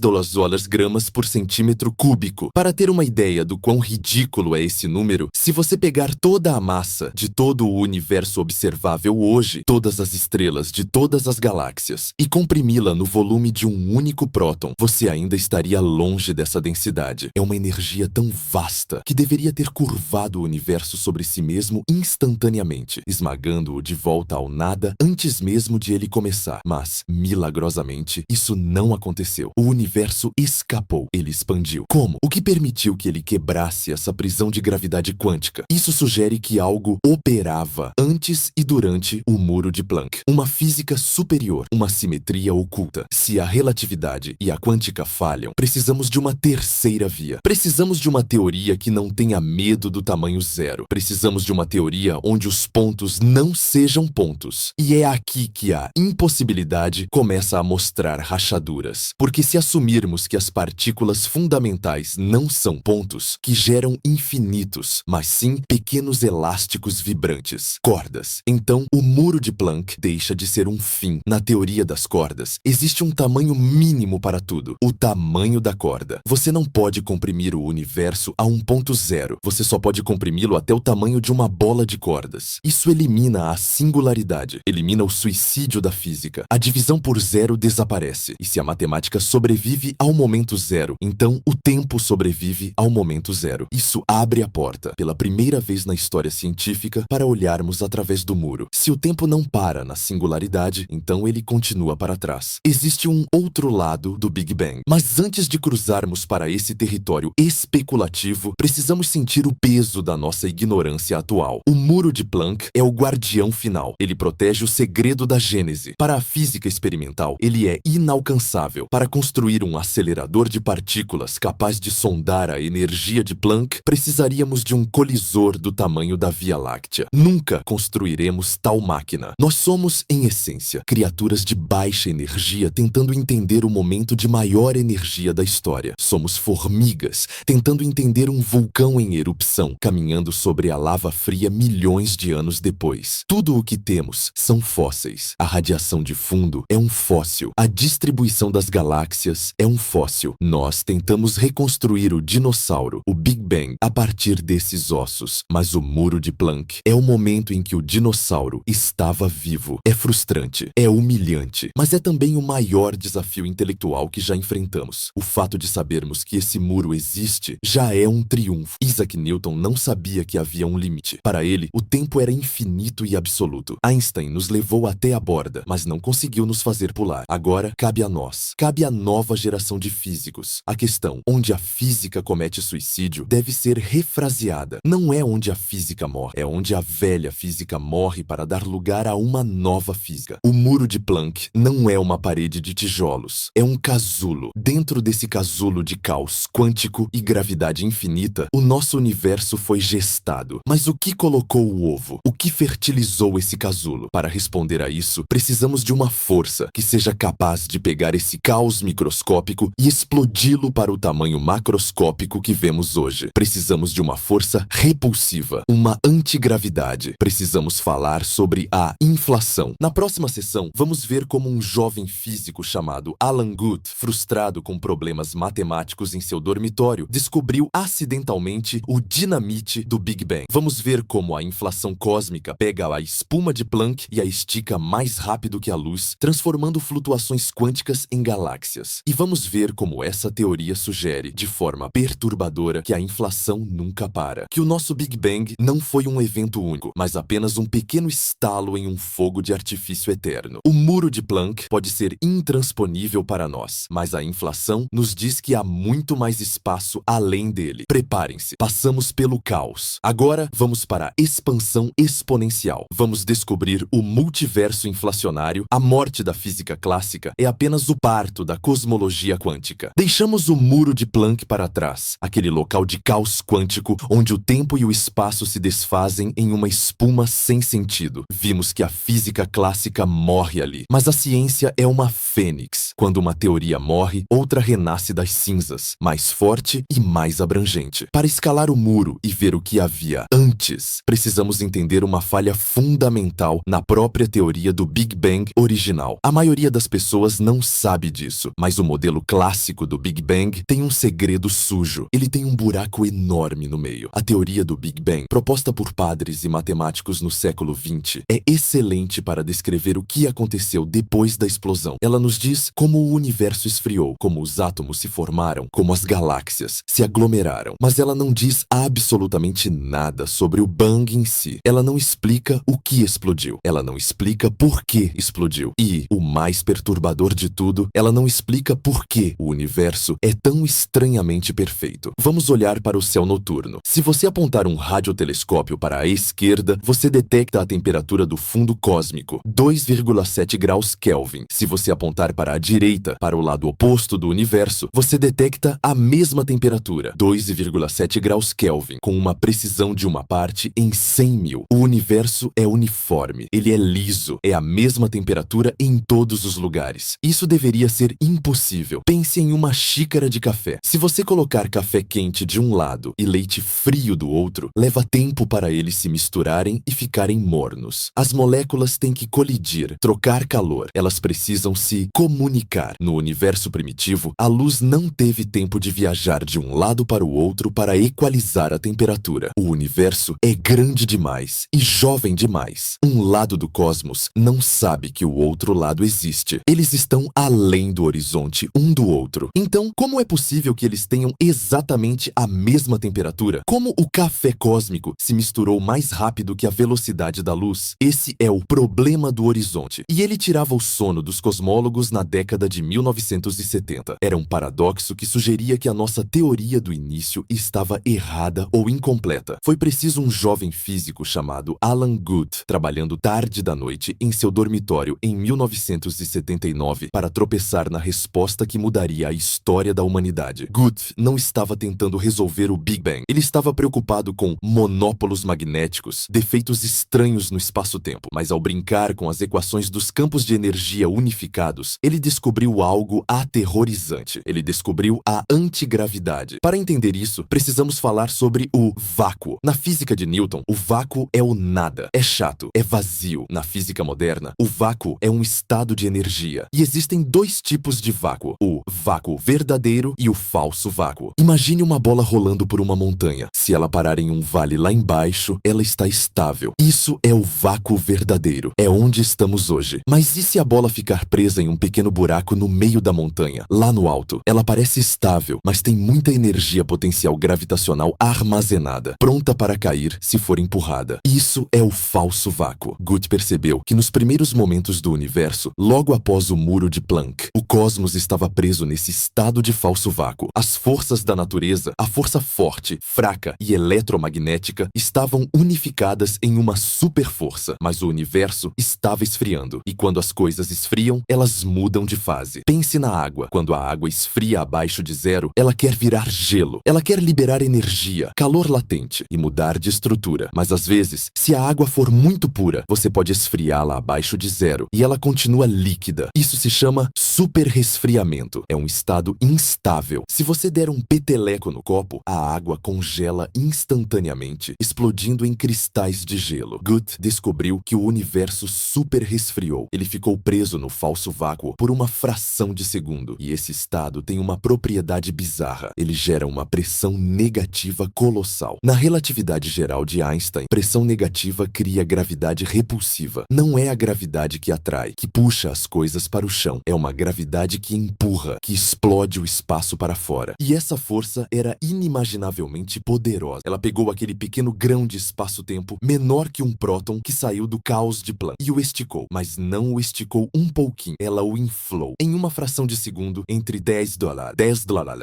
gramas por centímetro cúbico. Para ter uma ideia do quão ridículo é esse número, se você pegar toda a massa de todo o universo observável hoje, todas as estrelas de todas as galáxias, e comprimi-la no volume de um único próton, você ainda estaria longe dessa densidade. É uma energia tão vasta que deveria ter curvado o universo sobre si mesmo instantaneamente, esmagando-o de volta ao nada antes mesmo de ele começar. Mas, milagrosamente, isso não aconteceu. O universo escapou. Ele expandiu. Como? O que permitiu que ele quebrasse essa prisão de gravidade quântica? Isso sugere que algo operava antes e durante o muro de Planck. Uma física superior, uma simetria oculta. Se a relatividade e a quântica falham, precisamos de uma terceira via. Precisamos de uma teoria que não tenha medo do tamanho zero. Precisamos de uma teoria onde os pontos não sejam pontos. E é aqui que a impossibilidade começa a mostrar rachaduras. Porque se assumirmos que as partículas fundamentais não são pontos que geram infinitos, mas sim pequenos elásticos vibrantes, cordas, então o muro de Planck deixa de ser um fim. Na teoria das cordas, existe um tamanho mínimo para tudo, o tamanho da corda. Você não pode comprimir o universo a um ponto zero. Você só pode comprimi-lo até o tamanho de uma bola de cordas. Isso elimina a singularidade, elimina o suicídio da física. A divisão por zero desaparece. E se a matemática sobrevive ao momento zero, então o tempo sobrevive ao momento zero. Isso abre a porta, pela primeira vez na história científica, para olharmos através do muro. Se o tempo não para na singularidade, então ele continua para trás. Existe um outro lado do Big Bang. Mas antes de cruzarmos para esse território especulativo, precisamos sentir o peso da nossa ignorância atual. O muro de Planck é o guardião final. Ele protege o segredo da Gênese. Para a física experimental, ele é inalcançável. Para construir um acelerador de partículas capaz de sondar a energia de Planck, precisaríamos de um colisor do tamanho da Via Láctea. Nunca construiremos tal máquina. Nós somos, em essência, criaturas de baixa energia tentando entender o momento de maior energia da história. Somos formigas tentando entender um vulcão em erupção, caminhando sobre a lava fria milhões de anos depois. Tudo o que temos são fósseis. A radiação de fundo é um fóssil. A distribuição das galáxias é um fóssil. Nós tentamos reconstruir o dinossauro, o Big Bang, a partir desses ossos. Mas o muro de Planck é o momento em que o dinossauro estava vivo. É frustrante, é humilhante, mas é também o maior desafio intelectual que já enfrentamos. O fato de sabermos que esse muro existe já é um triunfo. Isaac Newton não sabia que havia um limite. Para ele, o tempo era infinito e absoluto. Einstein nos levou até a borda, mas não conseguiu nos fazer pular. Agora, cabe a nós. Cabe à nova geração de físicos. A questão, onde a física comete suicídio, deve ser refraseada. Não é onde a física morre, é onde a velha física morre para dar lugar a uma nova física. O muro de Planck não é uma parede de tijolos, é um casulo. Dentro desse casulo de caos quântico e gravidade infinita, o nosso universo foi gestado. Mas o que colocou o ovo? O que fertilizou esse casulo? Para responder a isso, precisamos de uma força que seja capaz de pegar esse caos microscópico e explodi-lo para o tamanho macroscópico que vemos hoje. Precisamos de uma força repulsiva, uma antigravidade. Precisamos falar sobre a inflação. Na próxima sessão, vamos ver como um jovem físico chamado Alan Guth, frustrado com problemas matemáticos em seu dormitório, descobriu acidentalmente o dinamite do Big Bang. Vamos ver como a inflação cósmica pega a espuma de Planck e a estica mais rápido que a luz, transformando flutuações quânticas em galáxias. E vamos ver como essa teoria sugere, de forma perturbadora, que a inflação nunca para. Que o nosso Big Bang não foi um evento único, mas apenas um pequeno estalo em um fogo de artifício eterno. O muro de Planck pode ser intransponível para nós, mas a inflação nos diz que há muito mais espaço além dele. Preparem-se, passamos pelo caos. Agora vamos para a expansão exponencial. Vamos descobrir o multiverso inflacionário. A morte da física clássica é apenas o parto da cosmologia quântica. Deixamos o muro de Planck para trás, aquele local de caos quântico onde o tempo e o espaço se desfazem em uma espuma sem sentido. Vimos que a física clássica morre ali, mas a ciência é uma fênix. Quando uma teoria morre, outra renasce das cinzas, mais forte e mais abrangente. Para escalar o muro e ver o que havia antes, precisamos entender uma falha fundamental na própria teoria do Big Bang original. A maioria das pessoas não sabe disso, mas o modelo clássico do Big Bang tem um segredo sujo. Ele tem um buraco enorme no meio. A teoria do Big Bang, proposta por padres e matemáticos no século XX, é excelente para descrever o que aconteceu depois da explosão. Ela nos diz como o universo esfriou, como os átomos se formaram, como as galáxias se aglomeraram. Mas ela não diz absolutamente nada sobre o Bang em si. Ela não explica o que explodiu. Ela não explica por que explodiu. E, o mais perturbador de tudo, ela não explica por que o universo é tão estranhamente perfeito. Vamos olhar para o céu noturno. Se você apontar um radiotelescópio para a esquerda, você detecta a temperatura do fundo cósmico, 2,7 graus Kelvin. Se você apontar para a direita, para o lado oposto do universo, você detecta a mesma temperatura, 2,7 graus Kelvin, com uma precisão de uma parte em 100.000. O universo é uniforme, ele é liso, é a mesma temperatura em todos os lugares. Isso deveria ser impossível. Pense em uma xícara de café. Se você colocar café quente de um lado e leite frio do outro, leva tempo para eles se misturarem e ficarem mornos. As moléculas têm que colidir, trocar calor. Elas precisam se comunicar. No universo primitivo, a luz não teve tempo de viajar de um lado para o outro para equalizar a temperatura. O universo é grande demais e jovem demais. Um lado do cosmos não sabe que o outro lado existe. Eles estão além do horizonte um do outro. Então, como é possível que eles tenham exatamente a mesma temperatura? Como o café cósmico se misturou mais rápido que a velocidade da luz? Esse é o problema do horizonte, e ele tirava o sono dos cosmólogos na década de 1970. Era um paradoxo que sugeria que a nossa teoria do início estava errada ou incompleta. Foi preciso um jovem físico chamado Alan Guth, trabalhando tarde da noite em seu dormitório em 1979, para tropeçar na resposta que mudaria a história da humanidade. Guth não estava tentando resolver o Big Bang. Ele estava preocupado com monópolos magnéticos, defeitos estranhos no espaço-tempo. Mas ao brincar com as equações dos campos de energia unificados, ele descobriu algo aterrorizante. Ele descobriu a antigravidade. Para entender isso, precisamos falar sobre o vácuo. Na física de Newton, o vácuo é o nada. É chato, é vazio. Na física moderna, o vácuo é um estado de energia. E existem dois tipos de vácuo: o vácuo verdadeiro e o falso vácuo. Imagine uma bola rolando por uma montanha. Se ela parar em um vale lá embaixo, ela está estável. Isso é o vácuo verdadeiro. É onde estamos hoje. Mas e se a bola ficar presa em um pequeno buraco no meio da montanha, lá no alto? Ela parece estável, mas tem muita energia potencial gravitacional armazenada, pronta para cair se for empurrada. Isso é o falso vácuo. Guth percebeu que nos primeiros momentos do universo, logo após o muro de Planck, o cosmos estava preso nesse estado de falso vácuo. As forças da natureza, a força forte, fraca e eletromagnética, estavam unificadas em uma superforça, mas o universo estava esfriando. E quando as coisas esfriam, elas mudam de fase. Pense na água. Quando a água esfria abaixo de zero, ela quer virar gelo. Ela quer liberar energia, calor latente e mudar de estrutura. Mas às vezes, se a água for muito pura, você pode esfriá-la abaixo de zero e ela continua líquida. Isso se chama superresfriamento. É um estado instável. Se você der um peteleco no copo, a água congela instantaneamente, explodindo em cristais de gelo. Guth descobriu que o universo superresfriou. Ele ficou preso no falso vácuo por uma fração de segundo. E esse estado tem uma propriedade bizarra. Ele gera uma pressão negativa colossal. Na relatividade geral de Einstein, pressão negativa cria gravidade repulsiva. Não é a gravidade que atrai, que puxa as coisas para o chão. É uma gravidade que empurra, que explode o espaço para fora. E essa força era inimaginavelmente poderosa. Ela pegou aquele pequeno grão de espaço-tempo menor que um próton que saiu do caos de Planck e o esticou, mas não o esticou um pouquinho. Ela o inflou. Em uma fração de segundo, entre 10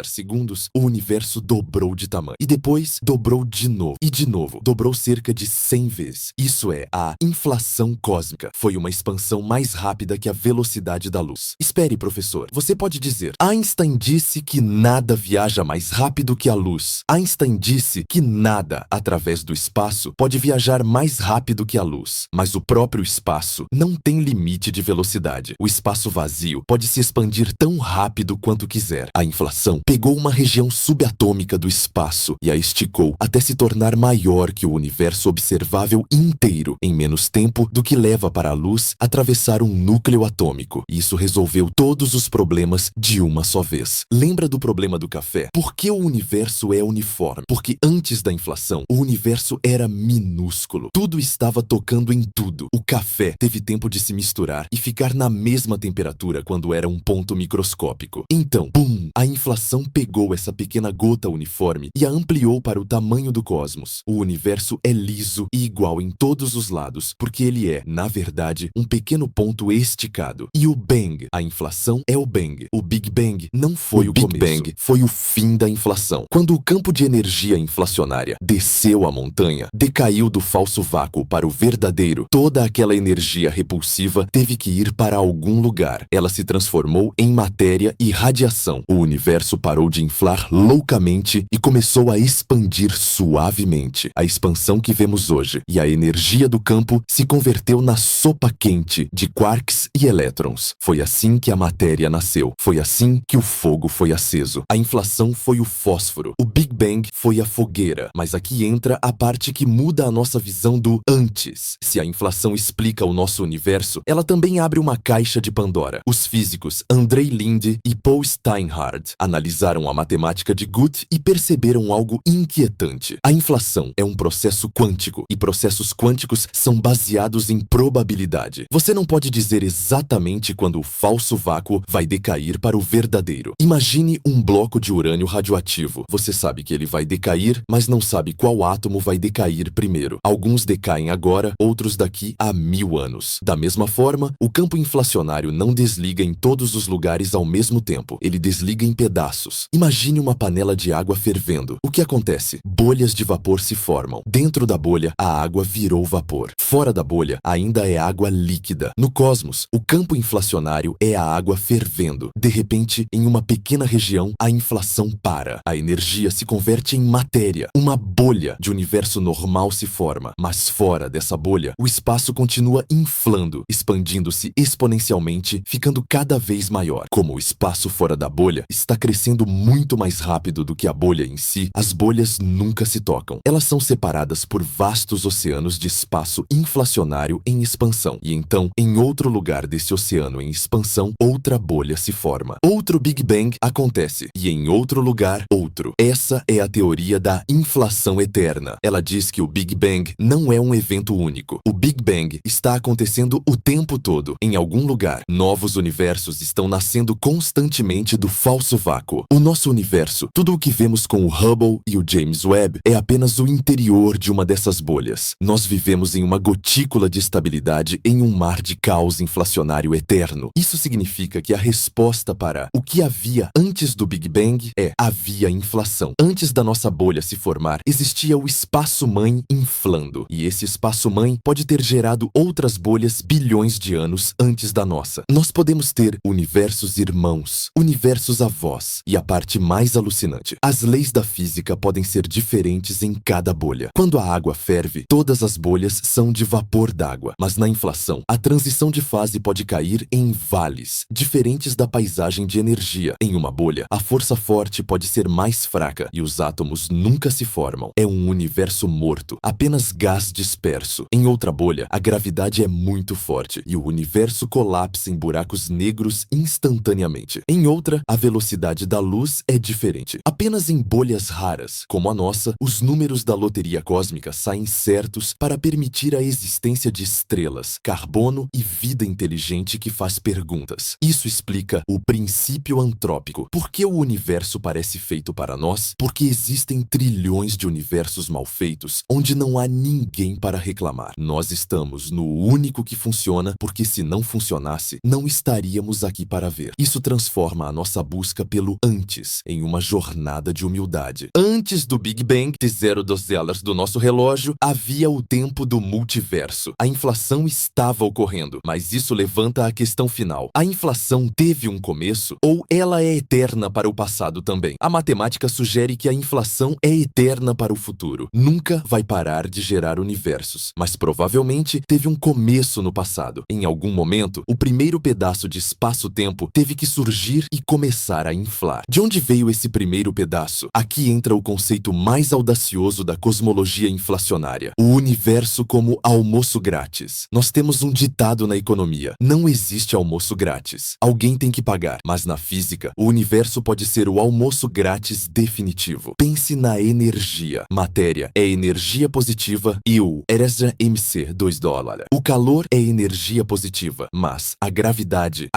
segundos, o universo dobrou de tamanho. E depois dobrou de novo. E de novo, dobrou cerca de 100 vezes. Isso é a inflação cósmica. Foi uma expansão mais rápida que a velocidade da luz. Espere, professor. Você pode dizer: Einstein disse que nada viaja mais rápido que a luz. Einstein disse que nada, através do espaço, pode viajar mais rápido que a luz. Mas o próprio espaço não tem limite de velocidade. O espaço vazio pode se expandir tão rápido quanto quiser. A inflação pegou uma região subatômica do espaço e a esticou até se tornar maior que o universo observável inteiro, em menos tempo do que leva para a luz atravessar um núcleo atômico. Isso resolveu todos os problemas de uma só vez. Lembra do problema do café? Por que o universo é uniforme? Porque antes da inflação, o universo era minúsculo. Tudo estava tocando em tudo. O café teve tempo de se misturar e ficar na mesma temperatura quando era um ponto microscópico. Então, pum! A inflação pegou essa pequena gota uniforme e a ampliou para o tamanho do cosmos. O universo é liso e igual em todos os lados, porque ele é, na verdade, um pequeno ponto esticado. E o Bang, a inflação é o Bang. O Big Bang não foi o Big começo. Bang foi o fim da inflação. Quando o campo de energia inflacionária desceu a montanha, decaiu do falso vácuo para o verdadeiro, toda aquela energia repulsiva teve que ir para algum lugar. Ela se transformou em matéria e radiação. O universo parou de inflar loucamente e começou a expandir suavemente. A expansão que vemos hoje. E a energia do campo se converteu na sopa quente de quarks e elétrons. Foi assim que a matéria nasceu. Foi assim que o fogo foi aceso. A inflação foi o fósforo. O Big Bang foi a fogueira. Mas aqui entra a parte que muda a nossa visão do antes. Se a inflação explica o nosso universo, ela também abre uma caixa de Pandora. Os físicos Andrei Linde e Paul Steinhardt analisaram a matemática de Guth e perceberam algo inquietante. A inflação é um processo quântico e processos quânticos são baseados em probabilidade. Você não pode dizer exatamente quando o falso vácuo vai decair para o verdadeiro. Imagine um bloco de urânio radioativo. Você sabe que ele vai decair, mas não sabe qual átomo vai decair primeiro. Alguns decaem agora, outros daqui a 1000 anos. Da mesma forma, o campo inflacionário não desliga em todos os lugares ao mesmo tempo. Ele desliga em pedaços. Imagine uma panela de água fervendo. O que acontece? Bolhas de vapor se formam. Dentro da bolha, a água virou vapor. Fora da bolha, ainda é água líquida. No cosmos, o campo inflacionário é a água fervendo. De repente, em uma pequena região, a inflação para. A energia se converte em matéria. Uma bolha de universo normal se forma. Mas fora dessa bolha, o espaço continua inflando, expandindo-se exponencialmente, ficando cada vez maior. Como o espaço fora da bolha está crescendo muito mais rápido do que a bolha em si, as bolhas nunca se tocam. Elas são separadas por vastos oceanos de espaço inflacionário em expansão. E então, em outro lugar desse oceano em expansão, outra bolha se forma. Outro Big Bang acontece. E em outro lugar, outro. Essa é a teoria da inflação eterna. Ela diz que o Big Bang não é um evento único. O Big Bang está acontecendo o tempo todo. Em algum lugar, novos universos estão nascendo constantemente do falso vácuo. O nosso universo, tudo o que vemos com o Hubble e o James Webb, é apenas o interior de uma dessas bolhas. Nós vivemos em uma gotícula de estabilidade em um mar de caos inflacionário eterno. Isso significa que a resposta para o que havia antes do Big Bang havia inflação. Antes da nossa bolha se formar, existia o espaço-mãe inflando. E esse espaço-mãe pode ter gerado outras bolhas bilhões de anos antes da nossa. Nós podemos ter universos irmãos, universos avós. E a parte mais alucinante, as leis da física podem ser diferentes em cada bolha. Quando a água ferve, todas as bolhas são de vapor d'água. Mas na inflação, a transição de fase pode cair em vales, diferentes da paisagem de energia. Em uma bolha, a força forte pode ser mais fraca e os átomos nunca se formam. É um universo morto, apenas gás disperso. Em outra bolha, a gravidade é muito forte e o universo colapsa em buracos negros instantaneamente. Em outra, a velocidade da luz é diferente. Apenas em bolhas raras, como a nossa, os números da loteria cósmica saem certos para permitir a existência de estrelas, carbono e vida inteligente que faz perguntas. Isso explica o princípio antrópico. Por que o universo parece feito para nós? Porque existem trilhões de universos mal feitos onde não há ninguém para reclamar. Nós estamos no único que funciona porque se não funcionasse, não estaríamos aqui para ver. Isso transforma a nossa busca pelo antes em uma jornada de humildade. Antes do Big Bang, de 0 horas do nosso relógio, havia o tempo do multiverso. A inflação estava ocorrendo, mas isso levanta a questão final. A inflação teve um começo ou ela é eterna para o passado também? A matemática sugere que a inflação é eterna para o futuro. Nunca vai parar de gerar universos, mas provavelmente teve um começo no passado. Em algum momento, o primeiro pedaço de espaço-tempo teve que surgir e começar a inflar. De onde veio esse primeiro pedaço? Aqui entra o conceito mais audacioso da cosmologia inflacionária: o universo como almoço grátis. Nós temos um ditado na economia: não existe almoço grátis. Alguém tem que pagar. Mas na física, o universo pode ser o almoço grátis definitivo. Pense na energia. Matéria é energia positiva e o energia MC 2 dólares. O calor é energia positiva, mas a gravidade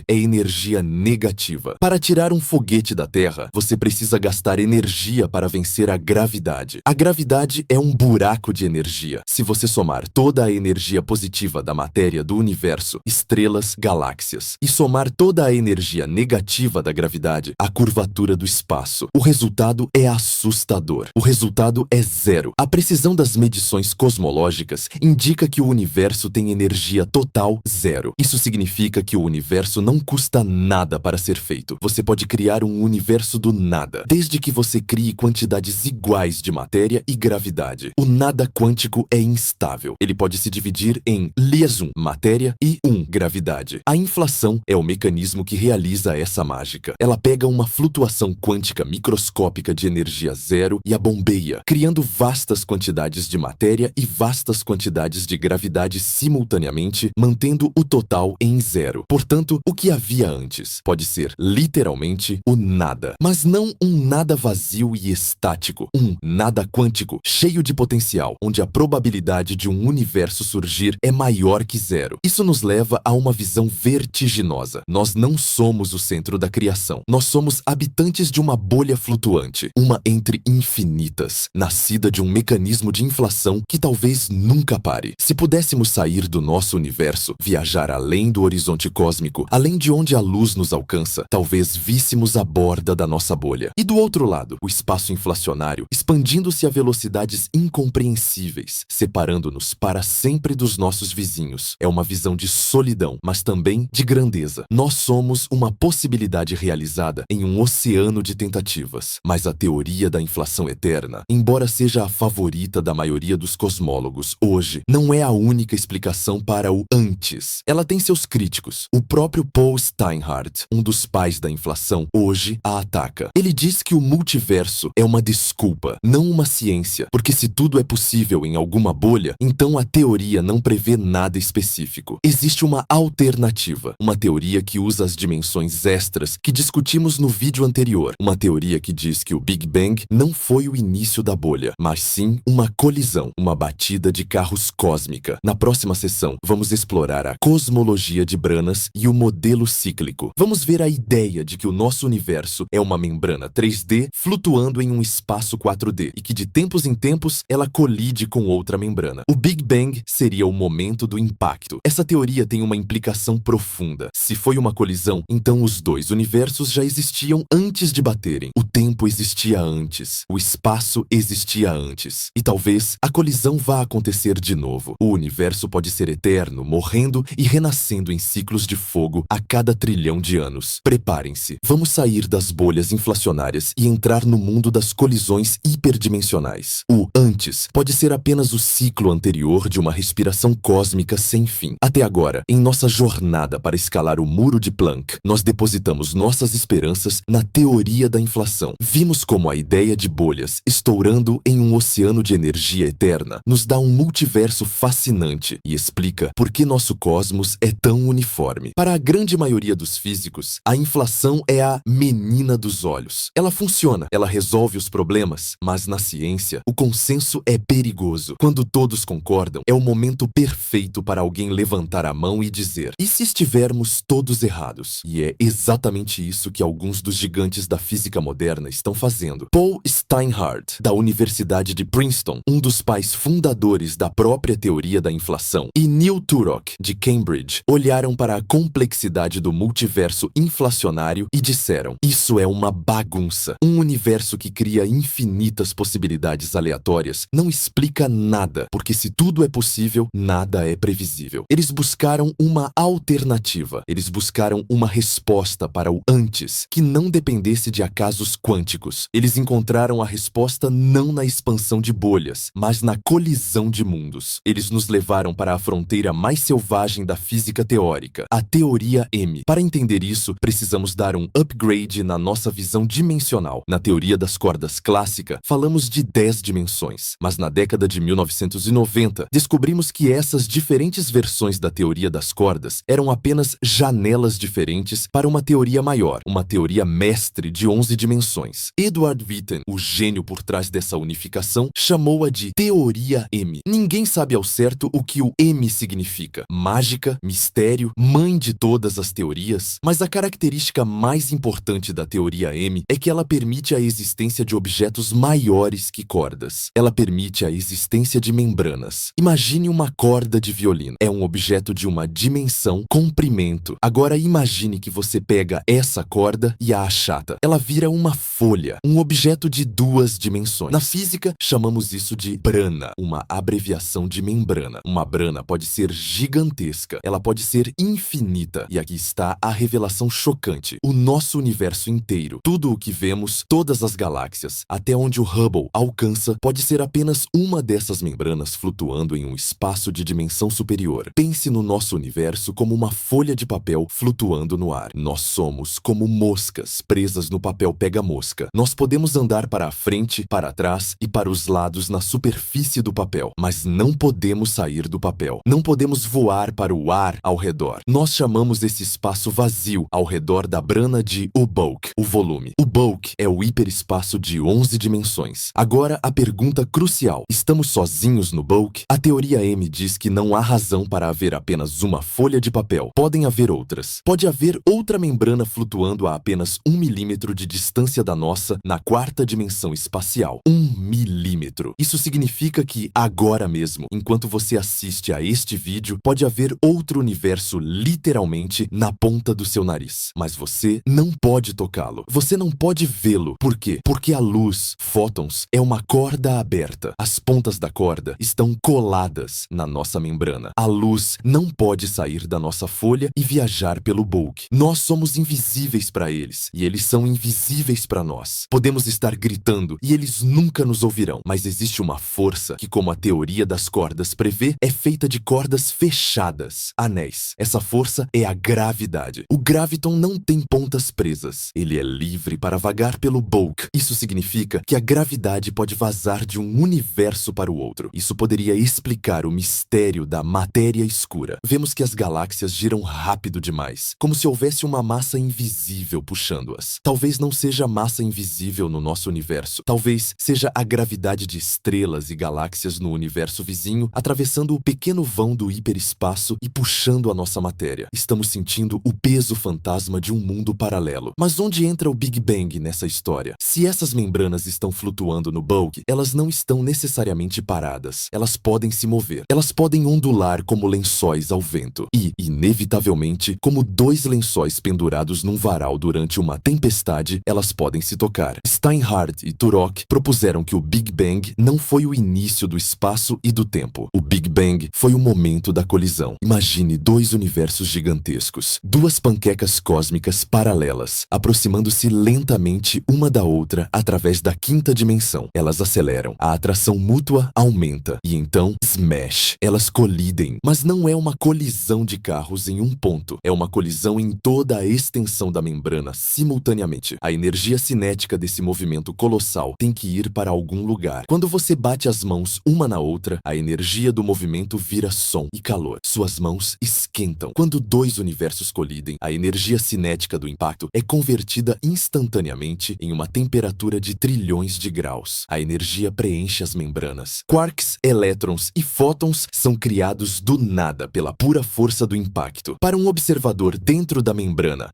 é energia negativa. Para tirar um foguete da Terra, você precisa gastar energia para vencer a gravidade. A gravidade é um buraco de energia. Se você somar toda a energia positiva da matéria do universo, estrelas, galáxias, e somar toda a energia negativa da gravidade, a curvatura do espaço, o resultado é assustador. O resultado é zero. A precisão das medições cosmológicas indica que o universo tem energia total zero. Isso significa que o universo não custa nada para ser feito. Você pode criar um universo do nada, desde que você crie quantidades iguais de matéria e gravidade. O nada quântico é instável. Ele pode se dividir em liaison, matéria, e gravidade. A inflação é o mecanismo que realiza essa mágica. Ela pega uma flutuação quântica microscópica de energia zero e a bombeia, criando vastas quantidades de matéria e vastas quantidades de gravidade simultaneamente, mantendo o total em zero. Portanto, o que havia antes pode ser literalmente o nada, mas não um nada vazio e estático, um nada quântico, cheio de potencial, onde a probabilidade de um universo surgir é maior que zero. Isso nos leva a uma visão verdadeira vertiginosa. Nós não somos o centro da criação. Nós somos habitantes de uma bolha flutuante, uma entre infinitas, nascida de um mecanismo de inflação que talvez nunca pare. Se pudéssemos sair do nosso universo, viajar além do horizonte cósmico, além de onde a luz nos alcança, talvez víssemos a borda da nossa bolha. E do outro lado, o espaço inflacionário, expandindo-se a velocidades incompreensíveis, separando-nos para sempre dos nossos vizinhos. É uma visão de solidão, mas também de grandeza. Nós somos uma possibilidade realizada em um oceano de tentativas. Mas a teoria da inflação eterna, embora seja a favorita da maioria dos cosmólogos hoje, não é a única explicação para o antes. Ela tem seus críticos. O próprio Paul Steinhardt, um dos pais da inflação, hoje a ataca. Ele diz que o multiverso é uma desculpa, não uma ciência, porque se tudo é possível em alguma bolha, então a teoria não prevê nada específico. Existe uma alternativa, uma teoria que usa as dimensões extras que discutimos no vídeo anterior, uma teoria que diz que o Big Bang não foi o início da bolha, mas sim uma colisão, uma batida de carros cósmica. Na próxima sessão, vamos explorar a cosmologia de Branas e o modelo cíclico. Vamos ver a ideia de que o nosso universo é uma membrana 3D flutuando em um espaço 4D e que de tempos em tempos ela colide com outra membrana. O Big Bang seria o momento do impacto. Essa teoria tem uma implicação profunda. Se foi uma colisão, então os dois universos já existiam antes de baterem. O tempo existia antes. O espaço existia antes. E talvez a colisão vá acontecer de novo. O universo pode ser eterno, morrendo e renascendo em ciclos de fogo a cada trilhão de anos. Preparem-se. Vamos sair das bolhas inflacionárias e entrar no mundo das colisões hiperdimensionais. O antes pode ser apenas o ciclo anterior de uma respiração cósmica sem fim. Até agora, em nossa jornada para escalar o muro de Planck, nós depositamos nossas esperanças na teoria da inflação. Vimos como a ideia de bolhas estourando em um oceano de energia eterna nos dá um multiverso fascinante e explica por que nosso cosmos é tão uniforme. Para a grande maioria dos físicos, a inflação é a menina dos olhos. Ela funciona, ela resolve os problemas, mas na ciência, o consenso é perigoso. Quando todos concordam, é o momento perfeito para alguém levantar a mão e dizer: e se estivermos todos errados? E é exatamente isso que alguns dos gigantes da física moderna estão fazendo. Paul Steinhardt, da Universidade de Princeton, um dos pais fundadores da própria teoria da inflação, e Neil Turok, de Cambridge, olharam para a complexidade do multiverso inflacionário e disseram: isso é uma bagunça. Um universo que cria infinitas possibilidades aleatórias não explica nada, porque se tudo é possível, nada é previsível. Eles buscaram uma alternativa. Eles buscaram uma resposta para o antes, que não dependesse de acasos quânticos. Eles encontraram a resposta não na expansão de bolhas, mas na colisão de mundos. Eles nos levaram para a fronteira mais selvagem da física teórica, a teoria M. Para entender isso, precisamos dar um upgrade na nossa visão dimensional. Na teoria das cordas clássica, falamos de 10 dimensões, mas na década de 1990, descobrimos que essas diferentes versões da teoria das cordas eram apenas janelas diferentes para uma teoria maior, uma teoria mestre de 11 dimensões. Edward Witten, o gênio por trás dessa unificação, chamou-a de teoria M. Ninguém sabe ao certo o que o M significa. Mágica, mistério, mãe de todas as teorias, mas a característica mais importante da teoria M é que ela permite a existência de objetos maiores que cordas. Ela permite a existência de membranas. Imagine uma corda de violino. É um objeto de uma dimensão, comprimento. Agora imagine que você pega essa corda e a achata. Ela vira uma folha, um objeto de 2 dimensões. Na física, chamamos isso de brana, uma abreviação de membrana. Uma brana pode ser gigantesca, ela pode ser infinita. E aqui está a revelação chocante. O nosso universo inteiro, tudo o que vemos, todas as galáxias, até onde o Hubble alcança, pode ser apenas uma dessas membranas flutuando em um espaço de dimensão superior. Pense no nosso universo como uma folha de papel flutuando no ar. Nós somos como moscas presas no papel pega-mosca. Nós podemos andar para a frente, para trás e para os lados na superfície do papel, mas não podemos sair do papel. Não podemos voar para o ar ao redor. Nós chamamos esse espaço vazio ao redor da brana de o bulk, o volume. O bulk é o hiperespaço de 11 dimensões. Agora a pergunta crucial: estamos sozinhos no bulk? A teoria M diz que não há razão para haver apenas uma folha de papel, espacial. Podem haver outras. Pode haver outra membrana flutuando a apenas 1 milímetro de distância da nossa na quarta dimensão espacial. 1 milímetro. Isso significa que agora mesmo, enquanto você assiste a este vídeo, pode haver outro universo literalmente na ponta do seu nariz. Mas você não pode tocá-lo. Você não pode vê-lo. Por quê? Porque a luz, fótons, é uma corda aberta. As pontas da corda estão coladas na nossa membrana. A luz não pode sair da nossa folha e viajar pelo bulk. Nós somos invisíveis para eles e eles são invisíveis para nós. Podemos estar gritando e eles nunca nos ouvirão, mas existe uma força que, como a teoria das cordas prevê, é feita de cordas fechadas, anéis. Essa força é a gravidade. O graviton não tem pontas presas. Ele é livre para vagar pelo bulk. Isso significa que a gravidade pode vazar de um universo para o outro. Isso poderia explicar o mistério da matéria escura. Vemos que as galáxias giram rápido demais, como se houvesse uma massa invisível puxando-as. Talvez não seja massa invisível no nosso universo. Talvez seja a gravidade de estrelas e galáxias no universo vizinho, atravessando o pequeno vão do hiperespaço e puxando a nossa matéria. Estamos sentindo o peso fantasma de um mundo paralelo. Mas onde entra o Big Bang nessa história? Se essas membranas estão flutuando no bulk, elas não estão necessariamente paradas. Elas podem se mover. Elas podem ondular como lençóis ao vento. E, inevitavelmente, como dois lençóis pendurados num varal durante uma tempestade, elas podem se tocar. Steinhardt e Turok propuseram que o Big Bang não foi o início do espaço e do tempo. O Big Bang foi o momento da colisão. Imagine dois universos gigantescos, duas panquecas cósmicas paralelas, aproximando-se lentamente uma da outra através da quinta dimensão. Elas aceleram, a atração mútua aumenta e então, smash, elas colidem. Mas não é uma colisão de carros em um ponto, é uma colisão em toda a extensão da membrana simultaneamente. A energia cinética desse movimento colossal tem que ir para algum lugar. Quando você bate as mãos uma na outra, a energia do movimento vira som e calor. Suas mãos esquentam. Quando dois universos colidem, a energia cinética do impacto é convertida instantaneamente em uma temperatura de trilhões de graus. A energia preenche as membranas. Quarks, elétrons e fótons são criados do nada pela pura força do impacto. Para um observador dentro da membrana,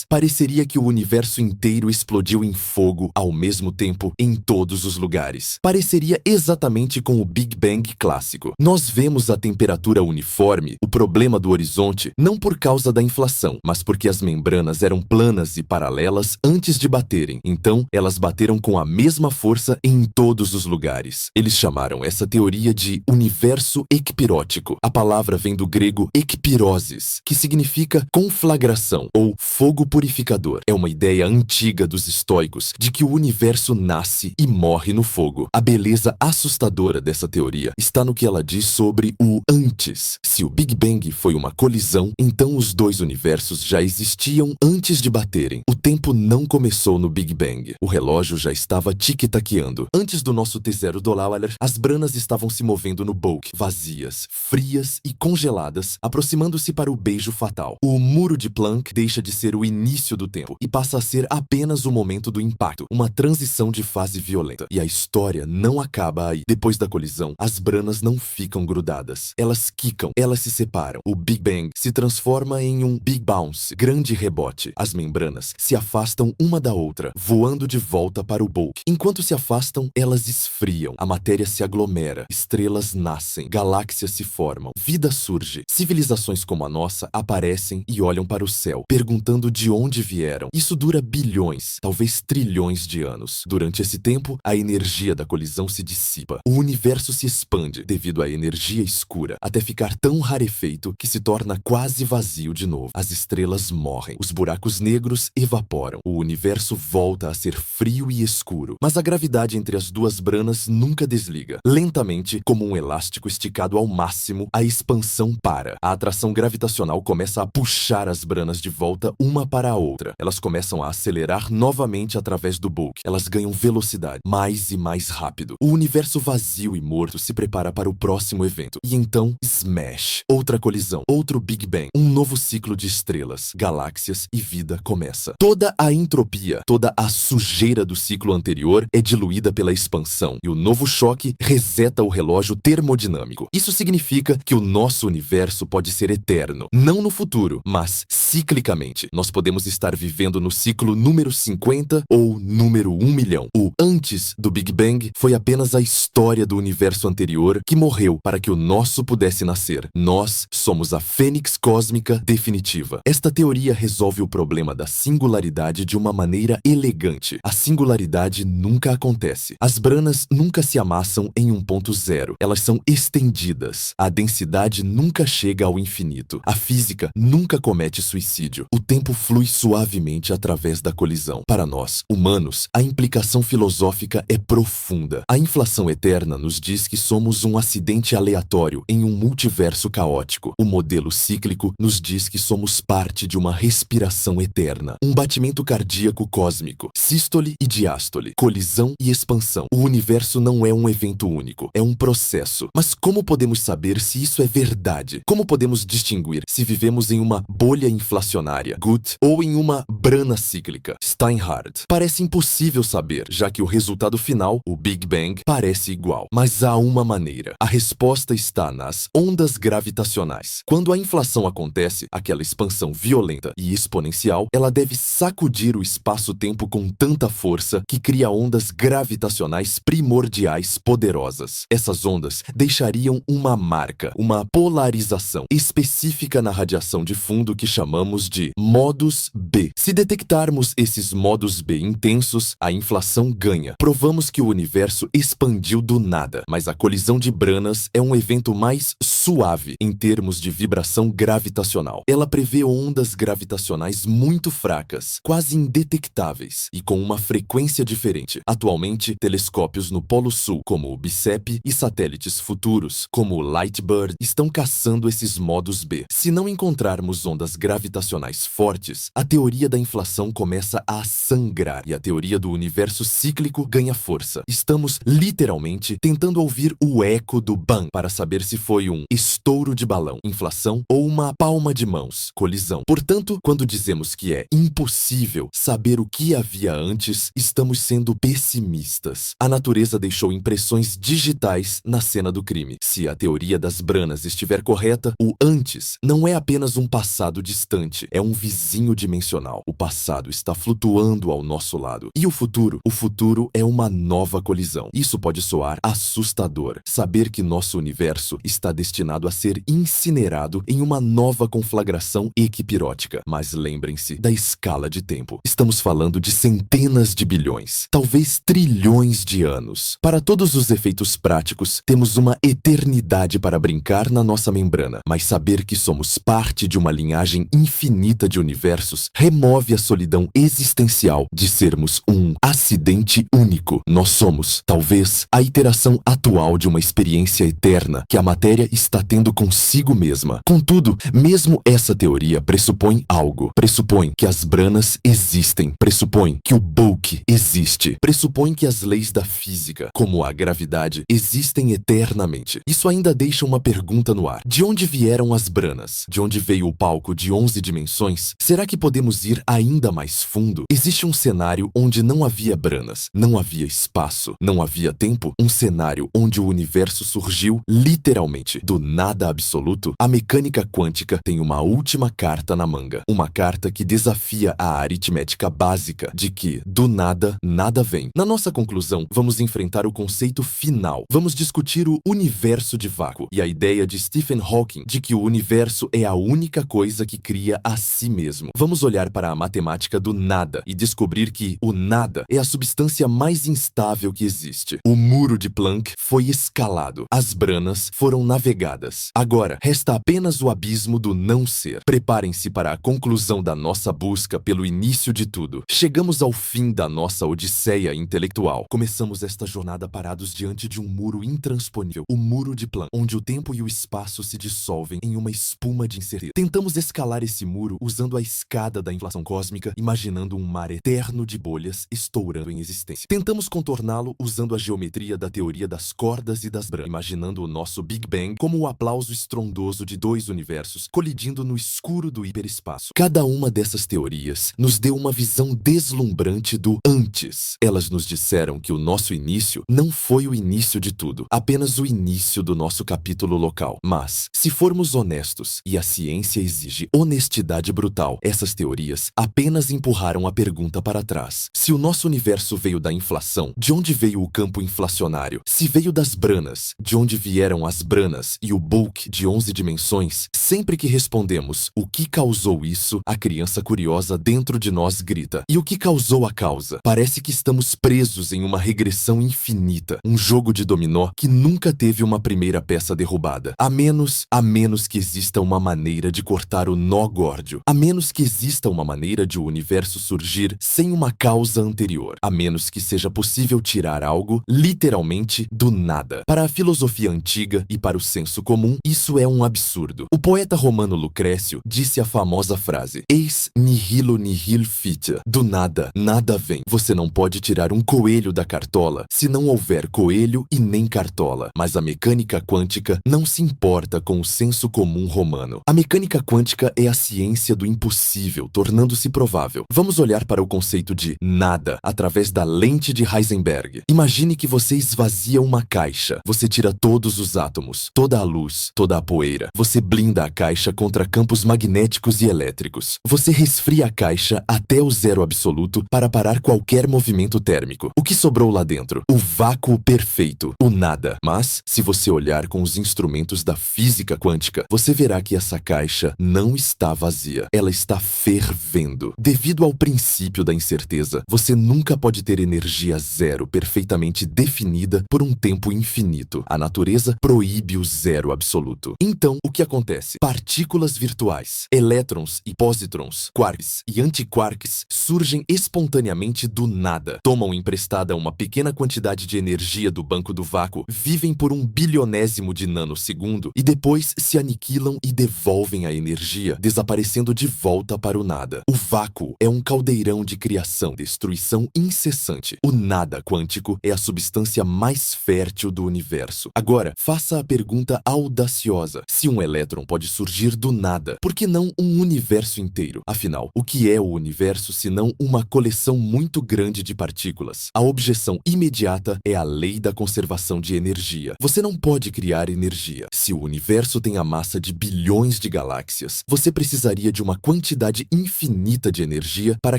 pareceria que o universo inteiro explodiu em fogo ao mesmo tempo em todos os lugares. Pareceria exatamente com o Big Bang clássico. Nós vemos a temperatura uniforme, o problema do horizonte, não por causa da inflação, mas porque as membranas eram planas e paralelas antes de baterem. Então, elas bateram com a mesma força em todos os lugares. Eles chamaram essa teoria de universo equipirótico. A palavra vem do grego ekpiroses, que significa conflagração ou fogo purificador. É uma ideia antiga dos estoicos de que o universo nasce e morre no fogo. A beleza assustadora dessa teoria está no que ela diz sobre o antes. Se o Big Bang foi uma colisão, então os dois universos já existiam antes de baterem. O tempo não começou no Big Bang. O relógio já estava tic-taqueando. Antes do nosso T0 dólar, as branas estavam se movendo no bulk, vazias, frias e congeladas, aproximando-se para o beijo fatal. O muro de Planck deixa de ser o início do tempo e passa a ser apenas o momento do impacto, uma transição de fase violenta. E a história não acaba aí. Depois da colisão, as branas não ficam grudadas. Elas quicam, elas se separam. O Big Bang se transforma em um Big Bounce, grande rebote. As membranas se afastam uma da outra, voando de volta para o bulk. Enquanto se afastam, elas esfriam. A matéria se aglomera, estrelas nascem, galáxias se formam, vida surge. Civilizações como a nossa aparecem e olham para o céu, perguntando de onde vieram. Isso dura bilhões, talvez trilhões de anos. Durante esse tempo, a energia da colisão se dissipa. O universo se expande devido à energia escura, até ficar tão rarefeito que se torna quase vazio de novo. As estrelas morrem, os buracos negros evaporam. O universo volta a ser frio e escuro. Mas a gravidade entre as duas branas nunca desliga. Lentamente, como um elástico esticado ao máximo, a expansão para. A atração gravitacional começa a puxar as branas de volta uma para a outra. Elas começam a acelerar novamente através do bulk. Elas ganham velocidade, mais e mais rápido. O universo vazio e morto se prepara para o próximo evento. E então, smash! Outra colisão, outro Big Bang, um novo ciclo de estrelas, galáxias e vida começa. Toda a entropia, toda a sujeira do ciclo anterior é diluída pela expansão e o novo choque reseta o relógio termodinâmico. Isso significa que o nosso universo pode ser eterno, eterno. Não no futuro, mas ciclicamente. Nós podemos estar vivendo no ciclo número 50 ou número 1 milhão. O antes do Big Bang foi apenas a história do universo anterior que morreu para que o nosso pudesse nascer. Nós somos a fênix cósmica definitiva. Esta teoria resolve o problema da singularidade de uma maneira elegante. A singularidade nunca acontece. As branas nunca se amassam em um ponto zero. Elas são estendidas. A densidade nunca chega ao infinito. A física nunca comete suicídio. O tempo flui suavemente através da colisão. Para nós, humanos, a implicação filosófica é profunda. A inflação eterna nos diz que somos um acidente aleatório em um multiverso caótico. O modelo cíclico nos diz que somos parte de uma respiração eterna. Um batimento cardíaco cósmico. Sístole e diástole. Colisão e expansão. O universo não é um evento único. É um processo. Mas como podemos saber se isso é verdade? Como podemos distinguir se vivemos em uma bolha inflacionária, Gut, ou em uma brana cíclica, Steinhardt? Parece impossível saber, já que o resultado final, o Big Bang, parece igual. Mas há uma maneira. A resposta está nas ondas gravitacionais. Quando a inflação acontece, aquela expansão violenta e exponencial, ela deve sacudir o espaço-tempo com tanta força que cria ondas gravitacionais primordiais poderosas. Essas ondas deixariam uma marca, uma polarização específica na radiação de fundo que chamamos de modus B. Se detectarmos esses modus B intensos, a inflação ganha. Provamos que o universo expandiu do nada, mas a colisão de branas é um evento mais suave em termos de vibração gravitacional. Ela prevê ondas gravitacionais muito fracas, quase indetectáveis, e com uma frequência diferente. Atualmente, telescópios no Polo Sul, como o BICEP, e satélites futuros, como o Lightbird, estão caçando esses modus B. Se não encontrarmos ondas gravitacionais fortes, a teoria da inflação começa a sangrar e a teoria do universo cíclico ganha força. Estamos, literalmente, tentando ouvir o eco do bang para saber se foi um estouro de balão, inflação, ou uma palma de mãos, colisão. Portanto, quando dizemos que é impossível saber o que havia antes, estamos sendo pessimistas. A natureza deixou impressões digitais na cena do crime. Se a teoria das branas estiver correta, o antes não é apenas um passado distante, é um vizinho dimensional. O passado está flutuando ao nosso lado. E o futuro? O futuro é uma nova colisão. Isso pode soar assustador. Saber que nosso universo está destinado a ser incinerado em uma nova conflagração equipirótica. Mas lembrem-se da escala de tempo. Estamos falando de centenas de bilhões, talvez trilhões de anos. Para todos os efeitos práticos, temos uma eternidade para brincar na nossa membrana, mas saber que somos parte de uma linhagem infinita de universos remove a solidão existencial de sermos um acidente único. Nós somos, talvez, a iteração atual de uma experiência eterna que a matéria está tendo consigo mesma. Contudo, mesmo essa teoria pressupõe algo. Pressupõe que as branas existem. Pressupõe que o bulk existe. Pressupõe que as leis da física, como a gravidade, existem eternamente. Isso ainda deixa uma pergunta no ar. De onde vieram as branas? De onde veio o palco de 11 dimensões? Será que podemos ir ainda mais fundo? Existe um cenário onde não havia branas, não havia espaço, não havia tempo? Um cenário onde o universo surgiu literalmente do nada absoluto? A mecânica quântica tem uma última carta na manga. Uma carta que desafia a aritmética básica de que, do nada, nada vem. Na nossa conclusão, vamos enfrentar o conceito final. Vamos discutir o universo de vácuo e a ideia de Stephen Hawking de que o universo é a única coisa que cria a si mesmo. Vamos olhar para a matemática do nada e descobrir que o nada é a substância mais instável que existe. O muro de Planck foi escalado. As branas foram navegadas. Agora, resta apenas o abismo do não ser. Preparem-se para a conclusão da nossa busca pelo início de tudo. Chegamos ao fim da nossa odisseia intelectual. Começamos esta jornada parados diante de um muro intransponível, o muro de Planck, onde o tempo e o espaço se dissolvem em uma espuma de incerteza. Tentamos escalar esse muro usando a escada da inflação cósmica, imaginando um mar eterno de bolhas estourando em existência. Tentamos contorná-lo usando a geometria da teoria das cordas e das brancas, imaginando o nosso Big Bang como o aplauso estrondoso de dois universos colidindo no escuro do hiperespaço. Cada uma dessas teorias nos deu uma visão deslumbrante do antes. Elas nos disseram que o nosso início não foi o início de tudo, apenas o início do nosso capítulo local. Mas, se formos honestos, e a ciência exige honestidade brutal, essas teorias apenas empurraram a pergunta para trás. Se o nosso universo veio da inflação, de onde veio o campo inflacionário? Se veio das branas, de onde vieram as branas e o bulk de 11 dimensões? Sempre que respondemos o que causou isso, a criança curiosa dentro de nós grita. E o que causou a causa? Parece que estamos presos em uma regressão infinita, um jogo de dominó que nunca teve uma primeira peça derrubada. A menos que exista uma maneira de cortar o nó górdio. A menos que exista uma maneira de o universo surgir sem uma causa anterior. A menos que seja possível tirar algo, literalmente, do nada. Para a filosofia antiga e para o senso comum, isso é um absurdo. O poeta romano Lucrécio disse a famosa frase: Eis nihilo nihil fitia. Do nada, nada vem. Você não pode tirar um coelho da cartola se não houver coelho e nem cartola. Mas a mecânica quântica não se importa com o senso comum romano. A mecânica quântica é a ciência do impossível, tornando-se provável. Vamos olhar para o conceito de nada através da lente de Heisenberg. Imagine que você esvazia uma caixa. Você tira todos os átomos, toda a luz, toda a poeira. Você blinda a caixa contra campos magnéticos e elétricos. Você resfria a caixa até o zero absoluto para parar qualquer movimento térmico. O que sobrou lá dentro? O vácuo perfeito, o nada. Mas, se você olhar com os instrumentos da física quântica, você verá que essa caixa não está vazia. Ela está fervendo. Devido ao princípio da incerteza, você nunca pode ter energia zero perfeitamente definida por um tempo infinito. A natureza proíbe o zero absoluto. Então, o que acontece? Partículas virtuais, elétrons e pósitrons, quarks e antiquarks surgem espontaneamente do nada. Tomam emprestada uma pequena quantidade de energia do banco do vácuo, vivem por 1 bilionésimo de nanosegundo e depois se aniquilam e devolvem a energia, desaparecendo de volta para o nada. O vácuo é um caldeirão de criação, destruição incessante. O nada quântico é a substância mais fértil do universo. Agora, faça a pergunta audaciosa. Se um elétron pode surgir do nada, por que não um universo inteiro? Afinal, o que é o universo senão uma coleção muito grande de partículas? A objeção imediata é a lei da conservação de energia. Você não pode criar energia. Se o universo tem a massa de bilhões de galáxias, você precisaria de uma quantidade infinita de energia para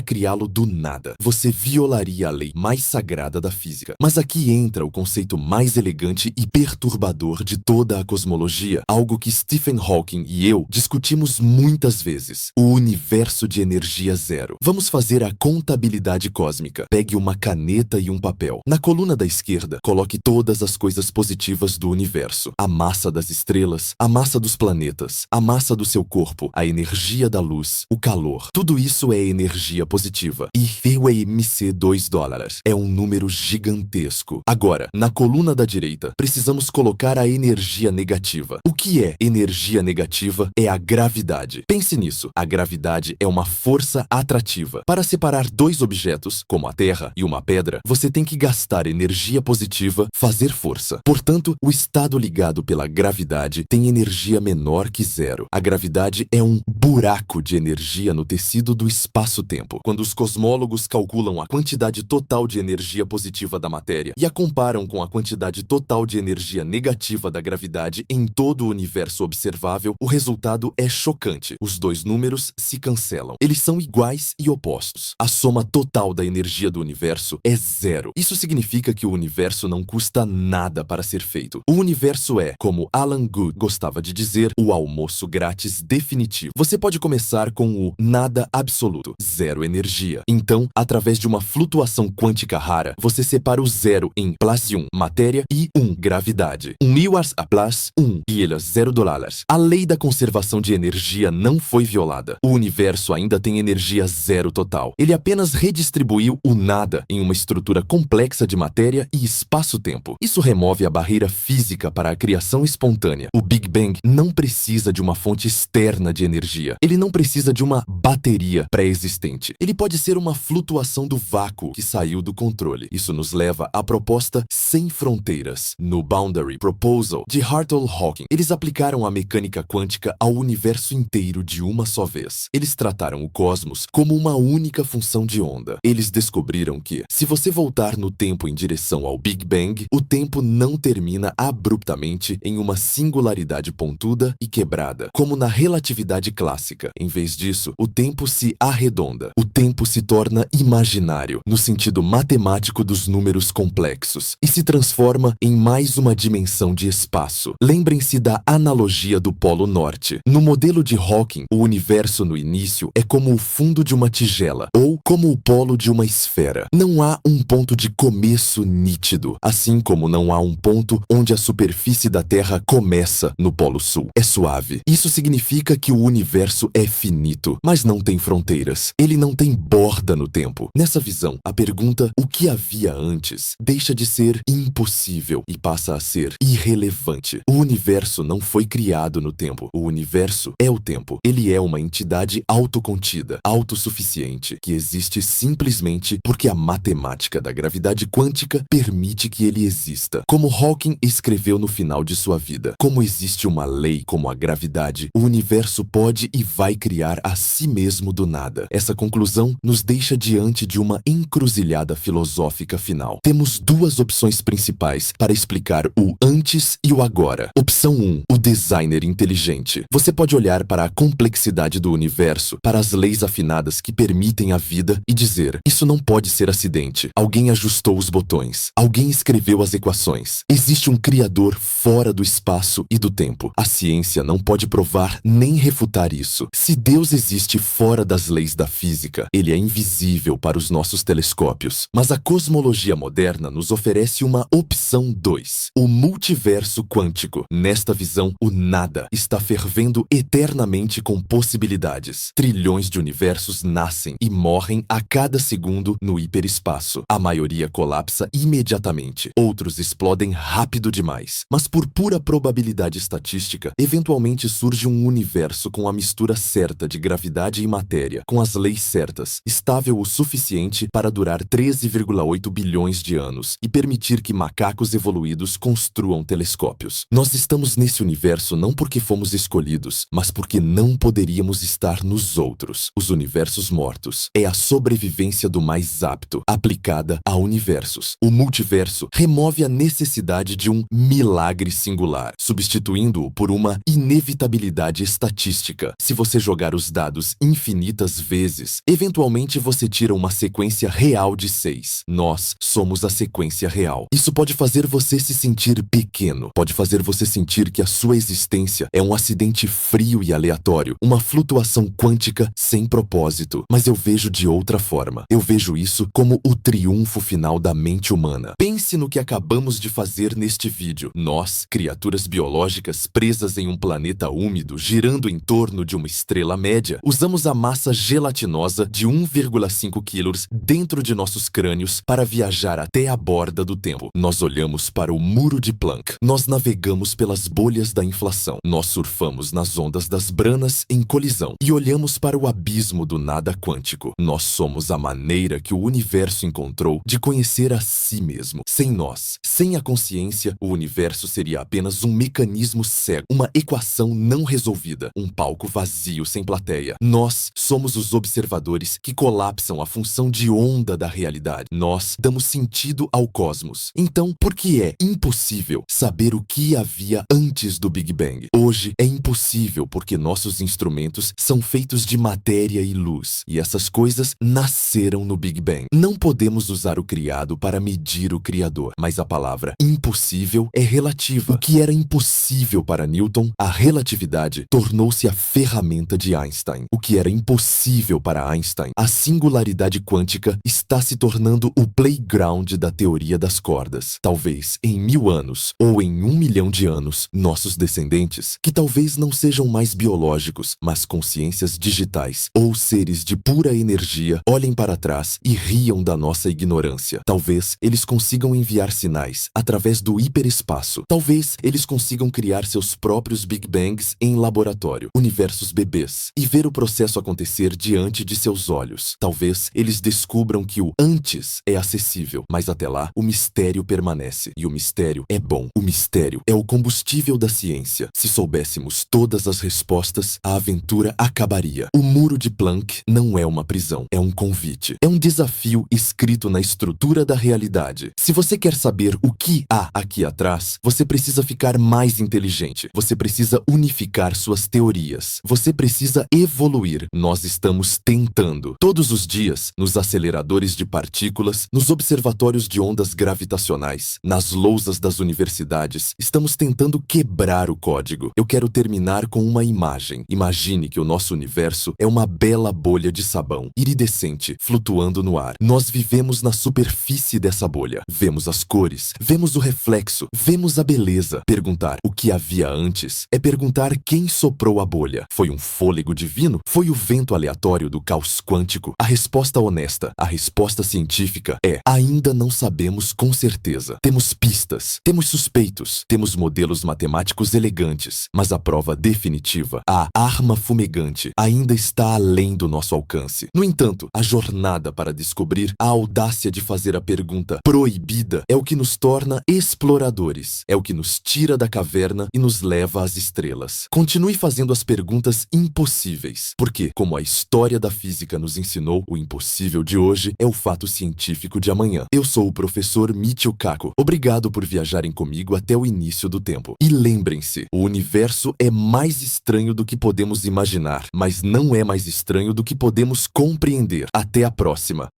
criá-lo do nada. Você violaria a lei mais sagrada da física. Mas aqui entra o conceito mais elegante e perturbador de toda a cosmologia, algo que Stephen Hawking e eu discutimos muitas vezes: o universo de energia zero. Vamos fazer a contabilidade cósmica. Pegue uma caneta e um papel. Na coluna da esquerda, coloque todas as coisas positivas do universo: a massa das estrelas, a massa dos planetas, a massa do seu corpo, a energia da luz, o calor. Tudo isso é energia positiva. E FEMC $2 é um número gigantesco. Agora, na coluna da direita, precisamos colocar a energia negativa. O que é energia negativa? É a gravidade. Pense nisso. A gravidade é uma força atrativa. Para separar dois objetos, como a Terra e uma pedra, você tem que gastar energia positiva, fazer força. Portanto, o estado ligado pela gravidade tem energia menor que zero. A gravidade é um buraco de energia no tecido do espaço-tempo. Quando os cosmólogos calculam a quantidade total de energia positiva da matéria e a comparam com a quantidade total de energia negativa da gravidade em todo o universo observável, o resultado é chocante. Os dois números se cancelam. Eles são iguais e opostos. A soma total da energia do universo é zero. Isso significa que o universo não custa nada para ser feito. O universo é, como Alan Guth gostava de dizer, o almoço grátis definitivo. Você pode começar com o nada absoluto, zero energia. Então, através de uma flutuação quântica rara, você separa o zero em +1, matéria, e 1, gravidade. 1 a +1 e ele é $0. A lei da conservação de energia não foi violada. O universo ainda tem energia zero total. Ele apenas redistribuiu o nada em uma estrutura complexa de matéria e espaço-tempo. Isso remove a barreira física para a criação espontânea. O Big Bang não precisa de uma fonte externa de energia energia. Ele não precisa de uma bateria pré-existente. Ele pode ser uma flutuação do vácuo que saiu do controle. Isso nos leva à proposta sem fronteiras. No Boundary Proposal de Hartle Hawking, eles aplicaram a mecânica quântica ao universo inteiro de uma só vez. Eles trataram o cosmos como uma única função de onda. Eles descobriram que, se você voltar no tempo em direção ao Big Bang, o tempo não termina abruptamente em uma singularidade pontuda e quebrada, como na relatividade clássica. Em vez disso, o tempo se arredonda. O tempo se torna imaginário, no sentido matemático dos números complexos, e se transforma em mais uma dimensão de espaço. Lembrem-se da analogia do Polo Norte. No modelo de Hawking, o universo no início é como o fundo de uma tigela, ou como o polo de uma esfera. Não há um ponto de começo nítido, assim como não há um ponto onde a superfície da Terra começa no Polo Sul. É suave. Isso significa que o universo é finito, mas não tem fronteiras. Ele não tem borda no tempo. Nessa visão, a pergunta "o que havia antes?" deixa de ser impossível e passa a ser irrelevante. O universo não foi criado no tempo. O universo é o tempo. Ele é uma entidade autocontida, autossuficiente, que existe simplesmente porque a matemática da gravidade quântica permite que ele exista. Como Hawking escreveu no final de sua vida, como existe uma lei como a gravidade, o universo pode e vai criar a si mesmo do nada. Essa conclusão nos deixa diante de uma encruzilhada filosófica final. Temos duas opções principais para explicar o antes e o agora. Opção 1, o designer inteligente. Você pode olhar para a complexidade do universo, para as leis afinadas que permitem a vida e dizer: isso não pode ser acidente. Alguém ajustou os botões. Alguém escreveu as equações. Existe um criador fora do espaço e do tempo. A ciência não pode provar nem refutar isso. Se Deus existe fora das leis da física, ele é invisível para os nossos telescópios. Mas a cosmologia moderna nos oferece uma opção 2, o multiverso quântico. Nesta visão, o nada está fervendo eternamente com possibilidades. Trilhões de universos nascem e morrem a cada segundo no hiperespaço. A maioria colapsa imediatamente. Outros explodem rápido demais. Mas por pura probabilidade estatística, eventualmente surge um universo com a mistura certa de gravidade e matéria, com as leis certas, estável o suficiente para durar 13,8 bilhões de anos e permitir que macacos evoluídos construam telescópios. Nós estamos nesse universo não porque fomos escolhidos, mas porque não poderíamos estar nos outros. Os universos mortos. É a sobrevivência do mais apto, aplicada a universos. O multiverso remove a necessidade de um milagre singular, substituindo-o por uma inevitabilidade estatística. Se você jogar os dados infinitas vezes, eventualmente você tira uma sequência real de 6. Nós somos a sequência real. Isso pode fazer você se sentir pequeno, pode fazer você sentir que a sua existência é um acidente frio e aleatório, uma flutuação quântica sem propósito. Mas eu vejo de outra forma. Eu vejo isso como o triunfo final da mente humana. Pense no que acabamos de fazer neste vídeo. Nós, criaturas biológicas presas em um planeta úmido, girando em torno de uma estrela média, usamos a massa gelatinosa de 1,5 quilos dentro de nossos crânios para viajar até a borda do tempo. Nós olhamos para o muro de Planck. Nós navegamos pelas bolhas da inflação. Nós surfamos nas ondas das branas em colisão e olhamos para o abismo do nada quântico. Nós somos a maneira que o universo encontrou de conhecer a si mesmo. Sem nós, sem a consciência, o universo seria apenas um mecanismo cego, uma equação não resolvida, um palco vazio sem plateia. Nós somos os observadores que colapsam a função de onda da realidade. Nós damos sentido ao cosmos. Então, por que é impossível saber o que havia antes do Big Bang? Hoje é impossível porque nossos instrumentos são feitos de matéria e luz, e essas coisas nasceram no Big Bang. Não podemos usar o criado para medir o criador, mas a palavra impossível é relativa. O que era impossível para Newton, a relatividade, tornou-se a ferramenta de Einstein. O que era impossível para Einstein, a singularidade quântica, está se tornando o playground da teoria das cordas. Talvez em 1000 anos, ou em 1 milhão de anos, nossos descendentes, que talvez não sejam mais biológicos, mas consciências digitais, ou seres de pura energia, olhem para trás e riam da nossa ignorância. Talvez eles consigam enviar sinais através do hiperespaço. Talvez eles consigam criar seus próprios Big Bangs em laboratório. universos bebês e ver o processo acontecer diante de seus olhos. Talvez eles descubram que o antes é acessível, mas até lá o mistério permanece. E o mistério é bom. O mistério é o combustível da ciência. Se soubéssemos todas as respostas, a aventura acabaria. O muro de Planck não é uma prisão, é um convite. É um desafio escrito na estrutura da realidade. Se você quer saber o que há aqui atrás, você precisa ficar mais inteligente. Você precisa unificar suas teorias. Você precisa evoluir. Nós estamos tentando. Todos os dias, nos aceleradores de partículas, nos observatórios de ondas gravitacionais, nas lousas das universidades, estamos tentando quebrar o código. Eu quero terminar com uma imagem. Imagine que o nosso universo é uma bela bolha de sabão, iridescente, flutuando no ar. Nós vivemos na superfície dessa bolha. Vemos as cores, vemos o reflexo, vemos a beleza. Perguntar o que havia antes é perguntar quem soprou a bolha. Foi um fôlego divino? Foi o vento aleatório do caos quântico? A resposta honesta, a resposta científica é: ainda não sabemos com certeza. Temos pistas, temos suspeitos, temos modelos matemáticos elegantes, mas a prova definitiva, a arma fumegante, ainda está além do nosso alcance. No entanto, a jornada para descobrir a audácia de fazer a pergunta proibida é o que nos torna exploradores, é o que nos tira da caverna e nos leva às estrelas. Continue fazendo as perguntas impossíveis, porque, como a história da física nos ensinou, o impossível de hoje é o fato científico de amanhã. Eu sou o professor Michio Kaku. Obrigado por viajarem comigo até o início do tempo. E lembrem-se, o universo é mais estranho do que podemos imaginar, mas não é mais estranho do que podemos compreender. Até a próxima!